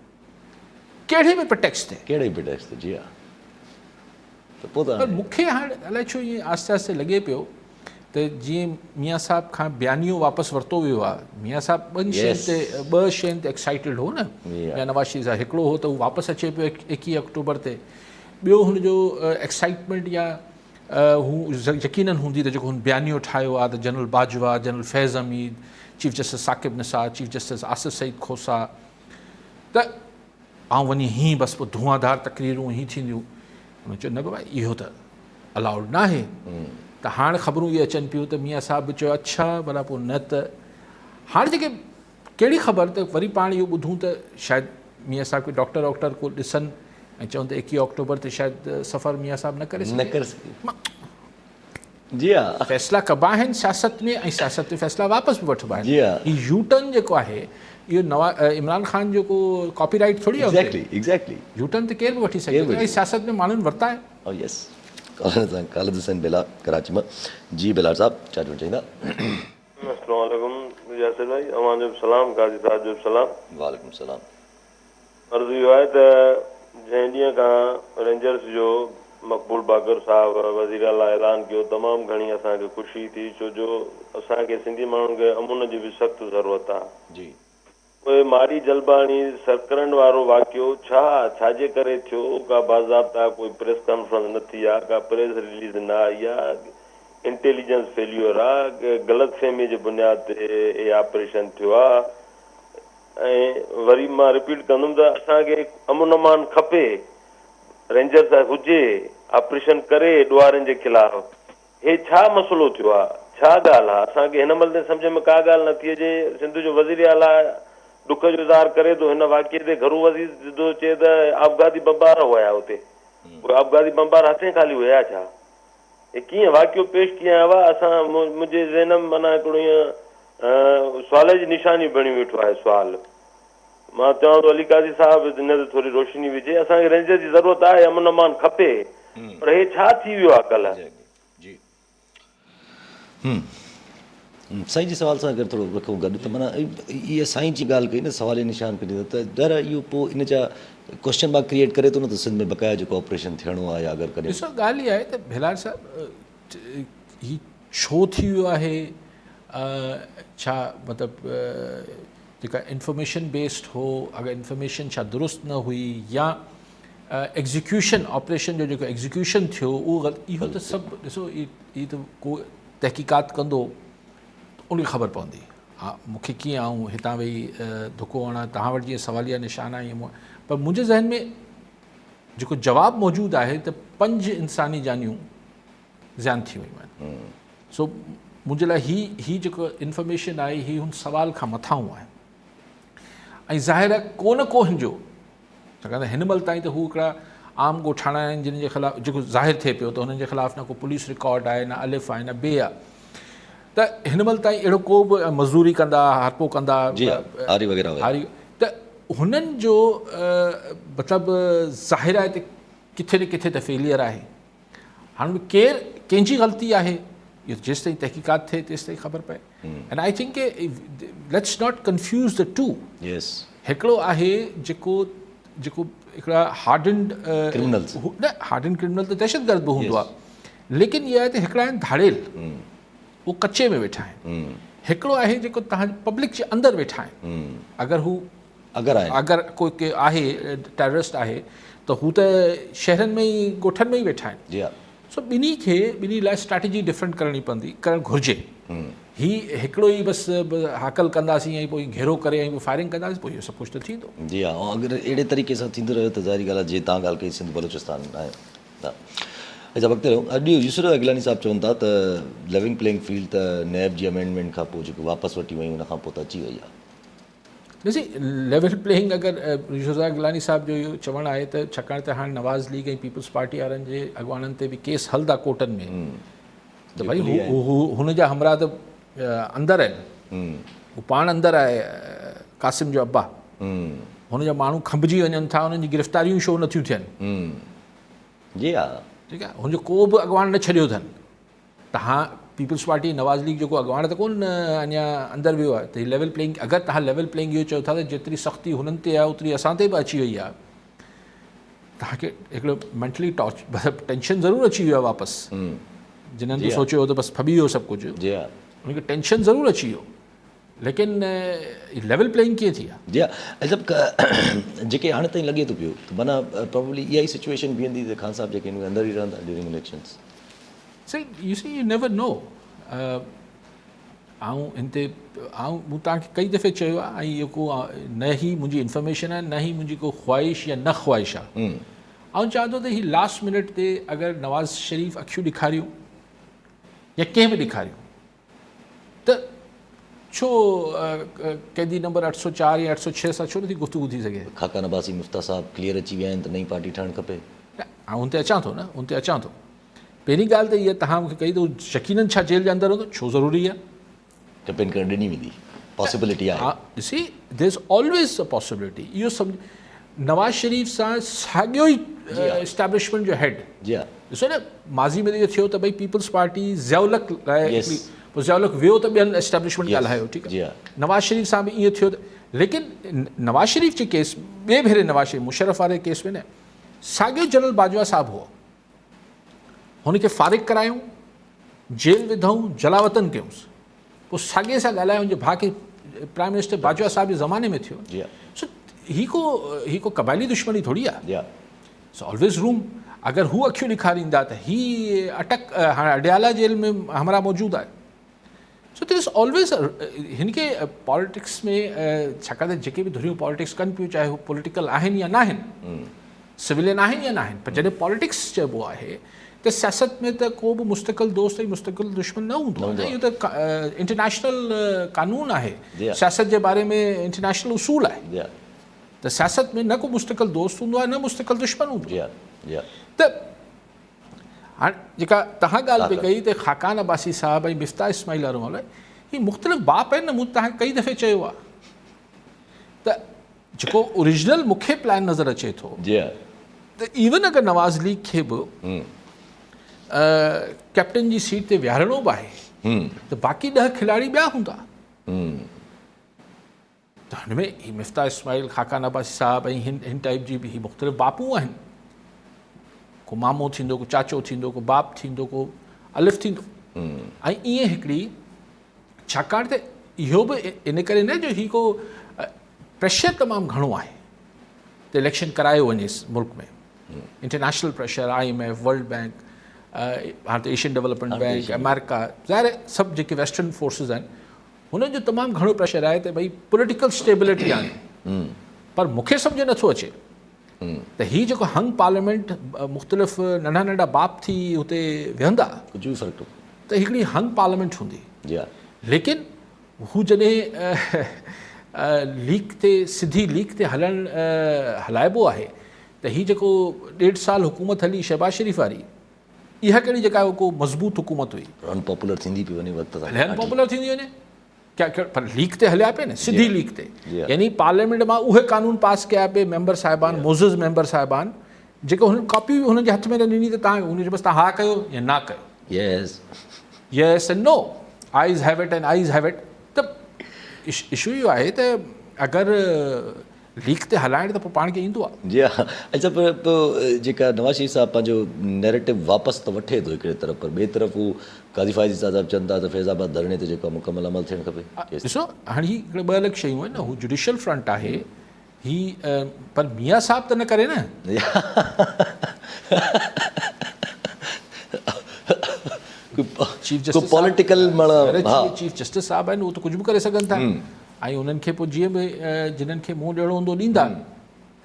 कहिड़े बि प्रिटेक्स्ट ते, कहिड़े बि प्रिटेक्स्ट ते, जी हा, त पोइ त पर मूंखे हाणे अलाए छो ईअं आहिस्ते आहिस्ते लॻे पियो त जीअं मियाँ साहिब खां बयानियो वापसि वरितो वियो आहे. मियाँ साहिबु ॿ शयुनि ते एक्साइटेड हो न. या नवाज़ शरीफ़ साहिबु हिकिड़ो हो त हू वापसि अचे पियो 21 अक्टूबर ते. ॿियो हुनजो एक्साइटमेंट या हू यकीननि हूंदी त जेको हुन बयानियो ठाहियो आहे त general Bajwa, general Faiz Hameed, chief justice Saqib Nisar, chief justice Asif Saeed Khosa त ऐं वञी हीअं बसि पोइ धुआंधार तकरीरूं हीअं थींदियूं. हुन चयो न बाबा इहो त अलाउड न आहे. त हाणे ख़बरूं इहे अचनि पियूं त मियाँ साहिबु बि चयो अच्छा भला पोइ न त हाणे जेके कहिड़ी ख़बर त वरी पाण इहो ॿुधूं त शायदि मियाँ साहिब खे डॉक्टर को ॾिसनि ऐं चवनि त 21 अक्टूबर ते शायदि सफ़र मियाँ साहिबु न करे सघे. जी हा, फ़ैसिला कबा आहिनि सियासत में ऐं सियासत ते फ़ैसिला वापसि बि वठिबा आहिनि. जी हा, हीउ यू टर्न जेको आहे इहो इमरान ख़ान जो को कॉपीराइट थोरी आहे. एग्ज़ैक्टली यू टर्न त केरु बि वठी सघे ऐं सियासत में माण्हुनि वरिता आहे. यस. ख़ालिद हुसैन बिलाल कराची में. जी बिलाल साहब छा चवणु चाहींदा? अस्सलाम वालेकुम यासिर भाई, अवां जो सलाम, काज़ी साहब जो सलाम. वालेकुम सलाम. अर्ज़ु इहो आहे त जंहिं ॾींहं खां रेंजर्स जो मक़बूल बागर साहब वज़ीर आला ऐलान कयो तमामु घणी असांखे ख़ुशी थी, छो जो असांखे सिंधी माण्हुनि खे अमुन जी बि सख़्तु ज़रूरत आहे. जी. उहे मारी जलबाणी सरकरण वारो वाक़ियो छाजे करे थियो? का बाज़ाब्ता कोई प्रेस कॉन्फ्रेंस न थी आहे, का प्रेस रिलीज़ न आई आहे, इंटेलिजेंस फेल्यूर आहे, ग़लति फहमी जे बुनियाद ते इहे ऑपरेशन थियो आहे. ऐं वरी मां रिपीट कंदुमि त असांखे अमुन अमान खपे, रेंजर्स हुजे, ऑपरेशन करे ॾुआरनि जे ख़िलाफ़. हे छा मसइलो थियो आहे, छा ॻाल्हि आहे? असांखे हिन महिल ताईं सम्झ में का ॻाल्हि न थी अचे. सिंध जो वज़ीर आला ॾुख जो इज़हार करे थो हिन वाक़िए ते. घरू वज़ीर सिधो चए त आबगादी बमबार हुया हुते. उहे आबगादी बमबार हथे ख़ाली हुया छा? कीअं वाक़ियो पेश कीअं आयो आहे असां मुंहिंजे ज़हन में माना हिकिड़ो ईअं सुवाल जी निशानी बणी वेठो आहे सुवाल। मां चवां थो अली काज़ी साहिबु हिन ते थोरी रोशनी विझे। असांखे रेंजर जी ज़रूरत आहे, अमन अमान खपे, पर हे छा थी वियो आहे कल्ह? जी साईं जी सवाल सां अगरि थोरो रखूं गॾु त माना इहा साईं जी ॻाल्हि कई न, सवाल जी निशान कढी त दर इहो पोइ इन जा क्वेश्चन मार्क क्रिएट करे थो न त सिंध में बक़ाया जेको ऑपरेशन थियणो आहे या अगरि कॾहिं ॾिसो ॻाल्हि इहा आहे त भिलार साहिबु ही छो थी वियो आहे, छा मतिलबु जेका इंफॉर्मेशन बेस्ड हो, अगरि इंफॉर्मेशन छा दुरुस्त न हुई या एग्ज़ीक्यूशन ऑपरेशन जो जेको एग्ज़ीक्यूशन थियो उहो इहो त सभु ॾिसो इहो त को तहक़ीक़ात कंदो उनखे ख़बर पवंदी। हा मूंखे कीअं आऊं हितां वेही धुको हणां, तव्हां वटि जीअं सवालिया निशान आहे ईअं, पर मुंहिंजे ज़हन में जेको जवाबु मौजूदु आहे त 5 इंसानी जानियूं ज़्यान थी वियूं आहिनि। सो मुंहिंजे लाइ ही जेको इंफॉर्मेशन आहे ही हुन सवाल खां मथां आहे ऐं ज़ाहिर आहे को न को हिनजो, छाकाणि त हिन महिल ताईं त हू हिकिड़ा आम ॻोठाणा आहिनि जिन जे ख़िलाफ़ु जेको ज़ाहिर थिए पियो त हुननि जे ख़िलाफ़ु न को पुलिस रिकॉर्ड आहे, न अलिफ आहे, न बे आहे, त हिन महिल ताईं अहिड़ो को बि मज़दूरी कंदा, हरपो कंदा, हारी वग़ैरह हारी, त हुननि जो मतिलबु ज़ाहिर आहे त किथे न किथे त फेलियर आहे। हाणे केरु कंहिंजी ग़लती आहे इहो जेसि ताईं तहक़ीक़ात थिए तेसि ताईं ख़बर पए। And I think let's not confuse the two. हिकिड़ो आहे जेको हिकिड़ा हार्डन क्रिमिनल्स, न हार्डन क्रिमिनल त दहशतगर्द बि हूंदो आहे, लेकिन इहा आहे त हिकिड़ा आहिनि धाड़ेल, उहो कचे में वेठा आहिनि। हिकिड़ो आहे जेको तव्हां पब्लिक जे अंदरि वेठा आहिनि। अगरि कोई के आहे टेररिस्ट आहे त हू त शहरनि में ई ॻोठनि में ई वेठा आहिनि। सो ॿिन्ही लाइ स्ट्रैटेजी डिफरेंट करणु घुरिजे। ही हिकिड़ो ई बसि हाकल कंदासीं ऐं पोइ घेरो करे ऐं फायरिंग कंदासीं, पोइ इहो सभु कुझु त थींदो। जी हा, ऐं अगरि अहिड़े तरीक़े सां थींदो रहियो त ज़ाहिरी ॻाल्हि आहे जीअं तव्हां ॻाल्हि कई सिंध बलोचिस्तान आहे। हा अच्छा वक़्तु रहो। अॼु यूसुफ अगलानी साहिबु चवनि था त लेवल प्लेइंग फील्ड त नैब जी अमेंडमेंट खां पोइ जेको वापसि वठी वई उन खां पोइ त अची वई आहे। ॾिसी लेवल प्लेइंग अगरि यूसुफ अगलानी साहिब जो इहो चवणु आहे त छाकाणि त हाणे नवाज़ लीग ऐं पीपल्स पार्टी वारनि जे अॻुवाननि ते बि केस हलंदा कोर्टनि में, त भई हुन जा हमरा त अंदरि आहिनि, हू पाण अंदरि आहे क़ासिम जो अब्बा, हुनजा माण्हू खंभिजी वञनि था, हुननि जी गिरफ़्तारियूं छो नथियूं थियनि। जी हा ठीकु आहे, हुनजो को बि अॻुवान न छॾियो अथनि। तव्हां पीपल्स पार्टी नवाज़ लीग जेको अॻुवान त कोन अञा अंदरि वियो आहे, त हीउ लेवल प्लेइंग, अगरि तव्हां लेवल प्लेइंग इहो चओ था त जेतिरी सख़्ती हुननि ते आहे ओतिरी असां ते बि अची वई आहे, तव्हांखे हिकिड़ो मेंटली मतिलबु टेंशन ज़रूरु अची वियो आहे वापसि। जिन्हनि बि सोचियो हो त बसि फबी वियो सभु कुझु, उनखे टेंशन ज़रूरु अची वियो, लेकिन लेवल प्लेइंग कीअं थी आहे? जी हा, जेके हाणे ताईं लॻे थो पियो त माना प्रोबेबली इहा ई सिचुएशन बीहंदी त ख़ान साहिब जेके हिन अंदरि ई रहंदा during elections. U never know. मूं तव्हांखे कई दफ़े चयो आहे, ऐं इहो को न ई मुंहिंजी इंफॉर्मेशन आहे, न ई मुंहिंजी को ख़्वाहिश या न ख़्वाहिश आहे। आउं चाहियां थो त हीउ लास्ट मिनट ते अगरि नवाज़ शरीफ़ अखियूं ॾेखारियूं या कंहिं बि ॾेखारियूं त छो कैदी नंबर 804 या 806 सां छो नथी गुफ़्तगू थी सघे? खाकान अब्बासी मुफ्ता साहिबु क्लियर अची विया आहिनि त नई पार्टी ठहणु खपे। हुन ते अचां थो न, हुन ते अचां थो। पहिरीं ॻाल्हि त इहा तव्हां मूंखे कई त यकीननि छा जेल जे अंदरि हूंदो, छो ज़रूरी आहे? डिपेंड करणु ॾिनी वेंदी, पॉसिबिलिटी आहे। हा ॾिसी, there is always a possibility. इहो सम्झ नवाज़ शरीफ़ सां साॻियो ई एस्टेब्लिशमेंट जो हेड। जी हा, ॾिसो न माज़ी में इहो थियो त भई पीपल्स पार्टी ज़ियाउलक लाइ, पोइ ज़ियाउलक वियो त ॿियनि एस्टेब्लिशमेंट ॻाल्हायो, ठीकु आहे। नवाज़ शरीफ़ सां बि ईअं थियो त, लेकिन नवाज़ शरीफ़ जे केस, ॿिए भेरे नवाज़ शरीफ़ मुशर्रफ वारे केस में न, साॻियो जनरल बाजवा साहिबु हुओ, हुनखे फारिग करायूं, जेल विधऊं, जलावतन कयूंसि, पोइ साॻे सां ॻाल्हायूं जे भाउ खे प्राइम मिनिस्टर बाजवा साहिब जे ज़माने में थियो। सो ही को क़बाइली दुश्मनी थोरी आहे। सो ऑलवेज़ रूम, अगरि हू अखियूं ॾेखारींदा त ही हाणे अडियाला जेल में हमरा मौजूदु आहे। सो देयर इज़ ऑलवेज़ हिनखे पॉलिटिक्स में, छाकाणि त जेके बि धुरियूं पॉलिटिक्स कनि पियूं, चाहे हू पॉलिटिकल आहिनि या न आहिनि, सिविलियन आहिनि या न आहिनि, पर जॾहिं पॉलिटिक्स चइबो आहे त सियासत में त को बि मुस्तक़िल दोस्त ऐं मुस्तक़िल दुश्मन न हूंदो आहे। इहो त इंटरनेशनल कानून आहे, सियासत जे बारे में इंटरनेशनल उसूल आहे त सियासत में न को मुस्तक़िल दोस्त हूंदो आहे, न मुस्तक़िल दुश्मन हूंदो आहे। त हाणे जेका तव्हां ॻाल्हि पई कई त ख़ाकान अब्बासी साहिबु ऐं मिफ्ता इस्माइल रहमान ही मुख़्तलिफ़ बाप आहिनि न. मूं तव्हांखे कई दफ़े चयो आहे त जेको ओरिजिनल मूंखे प्लान नज़र अचे थो जी हा. त इवन अगरि नवाज़ लीग खे बि कैप्टन जी सीट ते विहारणो बि आहे त बाक़ी 10 खिलाड़ी ॿिया हूंदा. त हिन में ही मिफ्ता इस्माइल ख़ाकान अब्बासी साहिबु ऐं हिन टाइप जी बि ही मुख़्तलिफ़ बापूं आहिनि. को मामो थींदो, को चाचो थींदो, को बाप थींदो, को अलिफ थींदो. ऐं ईअं हिकिड़ी छाकाणि त इहो बि इन करे न जो ही को प्रेशर तमामु घणो आहे त इलेक्शन करायो वञे मुल्क में. International pressure, IMF, world bank, हाणे त एशियन डेवलपमेंट बैंक, अमेरिका, ज़ाहिर आहे सभु जेके वेस्टर्न फोर्सिस आहिनि हुननि जो तमामु घणो प्रेशर आहे त भई पॉलिटिकल स्टेबिलिटी आणे. पर मूंखे सम्झ नथो अचे त हीअ जेको हंग पार्लियामेंट मुख़्तलिफ़ नंढा नंढा बाप थी हुते विहंदा कुझु बि फ़र्क़ु त हिकिड़ी हंग पार्लियामेंट हूंदी. जी हा. लेकिन हू जॾहिं लीक ते सिधी लीक ते हलाइबो आहे त हीअ जेको 1.5 साल हुकूमत हली शहबाज शरीफ़ वारी, इहा कहिड़ी जेका को मज़बूत हुकूमत हुई. अनपॉपुलर थींदी पई वञे वक़्त सां. अनपॉपुलर थींदी वञे क्या पर लीक ते हलिया पिया न, सिधी लीक ते. यानी पार्लियामेंट मां उहे कानून पास कया पे मेंबर साहिबान, मोज़िज़ मेंबर साहिबान, जेको हुन कॉपी बि हुनजे हथ में न ॾिनी त तव्हां हुनजे बसि तव्हां हा कयो या ना कयो. यस एंड नो, आइज़ हैव इट एंड आइज़ हैव इट. त इशू इहो आहे त अगरि लीक ते हलाइण त पोइ पाण खे ईंदो आहे. जी हा. अच्छा, पर पोइ जेका नवाज़ शरीफ़ साहिबु पंहिंजो नैरेटिव वापसि त वठे थो हिकिड़े तरफ़, पर ॿिए तरफ़ हू काज़ी फ़ाइज़ी साहिबु चवनि था त फैज़ाबाद धरणे ते जेको मुकमल अमल थियणु खपे. ॾिसो हाणे ही हिकिड़े 2 अलॻि शयूं आहिनि न. हू जुडिशियल फ्रंट आहे ही, पर मियाँ साहिबु त न करे न. Chief justice political chief justice साहिबु आहिनि, उहो त कुझु बि करे सघनि था. ऐं उन्हनि खे पोइ जीअं बि जिन्हनि खे मुंहुं ॾियणो हूंदो ॾींदा.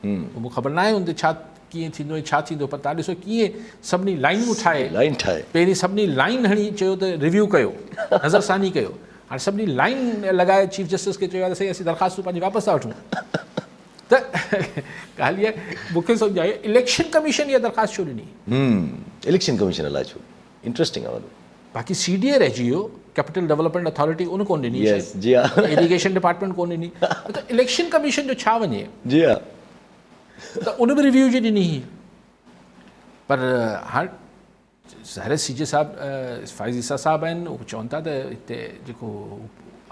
मूंखे ख़बर न आहे हुन ते छा कीअं थींदो ऐं छा थींदो, पर तव्हां ॾिसो कीअं सभिनी लाइनूं ठाहे पहिरीं सभिनी लाइन हणी चयो त रिव्यू कयो, नज़रसानी कयो. हाणे सभिनी लाइन लॻाए चीफ जस्टिस खे चयो आहे त साईं असीं दरख़्वास्तूं पंहिंजी वापसि था वठूं. त ॻाल्हि इहा मूंखे सम्झायो इलेक्शन कमीशन इहा दरख़्वास्त छो ॾिनी. इलेक्शन कमीशन अलाए छो. इंट्रस्टिंग आहे. बाक़ी CDA रहिजी वियो, कैपिटल डेवलपमेंट अथॉरिटी, उन कोन ॾिनी. जी हा. इरिगेशन डिपार्टमेंट कोन ॾिनी. त इलेक्शन कमीशन जो छा वञे. जी हा. त उन बि रिव्यू जी ॾिनी हुई. पर हाणे ज़ाहिर CJ साहिबु फ़ाइज़ ईसा साहिबु आहिनि, उहे चवनि था त हिते जेको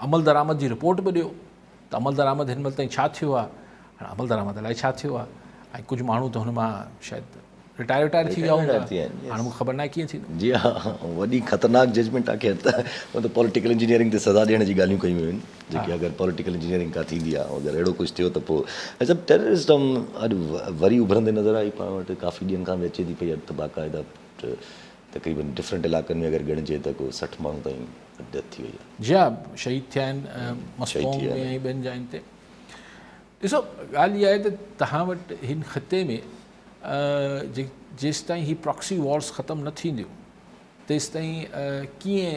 अमल दरामद जी रिपोर्ट बि ॾियो त अमल दरामद हिन महिल ताईं छा थियो आहे. हाणे अमल दरामद अलाए छा थियो आहे. ऐं कुझु माण्हू त हुन मां शायदि रिटायर थी विया हूंदा. हाणे मूंखे ख़बर न आहे कीअं थींदो. जी हा. वॾी ख़तरनाक जजमेंट आहे त पॉलिटिकल इंजीनियरिंग ते सज़ा ॾियण जी ॻाल्हियूं कयूं आहिनि, जेकी अगरि पॉलिटिकल इंजीनियरिंग का थींदी आहे, अगरि अहिड़ो कुझु थियो त पोइ अच्छा टेररिस्टम अॼु वरी उभरंदे नज़र आई पाण वटि. काफ़ी ॾींहंनि खां बि अचे थी पई त बाक़ाइदा तक़रीबन डिफरेंट इलाइक़नि में अगरि ॻणिजे त को 60 माण्हू ताईं डेथ थी वई आहे. जी हा, शहीद थिया आहिनि मस्कोम में ऐं ॿियनि जायुनि ते. ॾिसो ॻाल्हि इहा आहे त तव्हां वटि हिन ख़िते में जेसिताईं ही प्रॉक्सी वॉर्स ख़तमु न थींदियूं तेसिताईं कीअं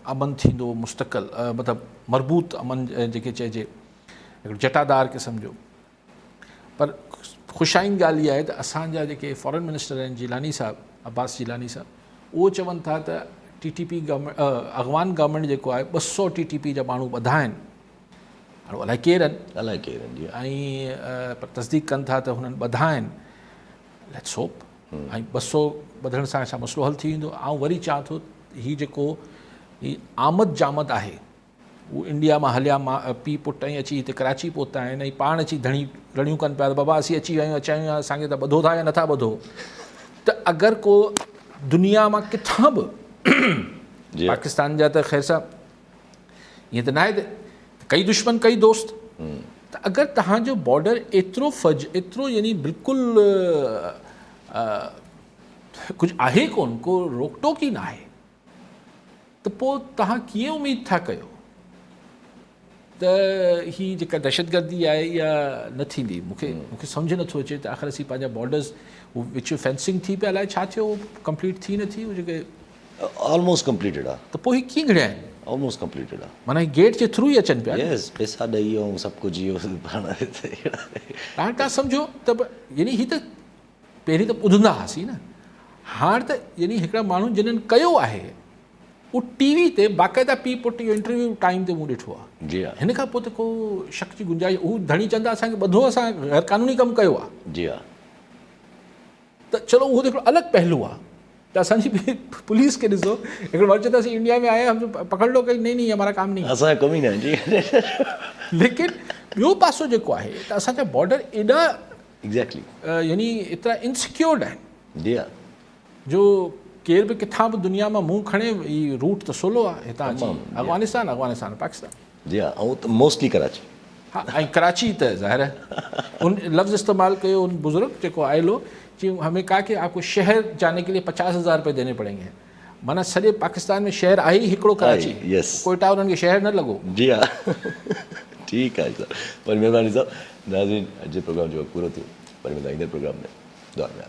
अमन थींदो मुस्तक़िल, मतिलबु मरबूत अमन जेके चइजे, हिकिड़ो जटादार क़िस्म जो. पर ख़ुशाइनि ॻाल्हि इहा आहे त असांजा जेके फॉरेन मिनिस्टर आहिनि, जिलानी साहिबु, अब्बास जिलानी साहिबु, उहो चवनि था त TTP गवर्नमेंट, अफ़गान गवर्नमेंट जेको आहे 200 TTP जा माण्हू ॿधा आहिनि. हाणे अलाए केरु आहिनि, ऐं पर तस्दीक कनि था त हुननि ॿधा आहिनि. Let's hope. ऐं 200 ॿधण सां छा मसइलो हल थी वेंदो. ऐं वरी चवां थो हीअ जेको ही आमद जामद आहे उहो इंडिया मां हलिया, पीउ पुट ऐं अची हिते कराची पहुता आहिनि ऐं पाण अची रड़ियूं कनि पिया त बाबा असीं अची विया आहियूं, अचा आहियूं, असांखे त ॿधो था या नथा ॿधो. त अगरि को दुनिया मां किथां बि पाकिस्तान जा त ख़ैर सां ईअं त न आहे त कई दुश्मन कई दोस्त, त अगरि तव्हांजो बॉर्डर एतिरो यानी बिल्कुलु कुझु आहे कोन, को रोक टोक ई न आहे, त पोइ तव्हां कीअं उमेद था कयो त ही जेका दहशतगर्दी आहे इहा न थींदी. मूंखे सम्झ नथो अचे त आख़िर असीं पंहिंजा बॉर्डर्स विच फेंसिंग थी पिया, अलाए छा थियो, कंप्लीट थी न थी, उहे जेके ऑलमोस्ट कंप्लीटेड आहे. त पोइ ही कीअं घड़िया आहिनि. ऑलमोस्ट कंप्लीटेड आहे. माना गेट जे थ्रू ई अचनि पिया. यस, पैसा ॾेई ऐं सभु कुझु इहो हाणे तव्हां सम्झो त यानी ही त पहिरीं त ॿुधंदा हुआसीं न, हाणे त यानी हिकिड़ा माण्हू जिन्हनि कयो आहे उहो टीवी ते बाक़ाइदा पीउ पुटु इहो इंटरव्यू टाइम ते मूं ॾिठो आहे। जी हा, हिन खां पोइ त को शक जी गुंजाइश, हू धणी चंद असांखे ॿधो, असां गैर कानूनी कमु कयो आहे, जी हा, त चलो उहो त हिकिड़ो अलॻि पहलू आहे। त असांजी पुलिस खे ॾिसो, हिकिड़ो माण्हू चवंदा असीं इंडिया में आया हम पकड़ लो, कहीं नहीं नहीं हमारा काम नहीं। असांजो कमु ई न आहे। जी लेकिन ॿियो पासो जेको आहे त असांजा बॉर्डर एॾा एग्जैक्टली, यानी एतिरा इनसिक्योर्ड आहिनि जी हा, जो केर बि किथां बि दुनिया मां मुंहुं खणे, ई रूट त सवलो आहे हितां अची अफ़गानिस्तान, अफ़गानिस्तान पाकिस्तान। जी हा, ऐं त मोस्टली कराची। हाँ, ऐं कराची त ज़ाहिर है उन लफ़्ज़ इस्तेमाल कयो उन बुज़ुर्ग जेको आयल हो, कि हमें कहा कि आपको शहर जाने के लिए 50,000 रुपये देने पड़ेंगे। माना सॼे पाकिस्तान में शहर आहे ई हिकिड़ो कराची, यस, कोयटा उन्हनि खे शहर न लॻो। जी हा, ठीकु आहे सर, पर महिरबानी साहब। नाज़रीन, अॼु जे प्रोग्राम जो वक़्तु पूरो थियो, पर ईंदड़ प्रोग्राम में दुआ में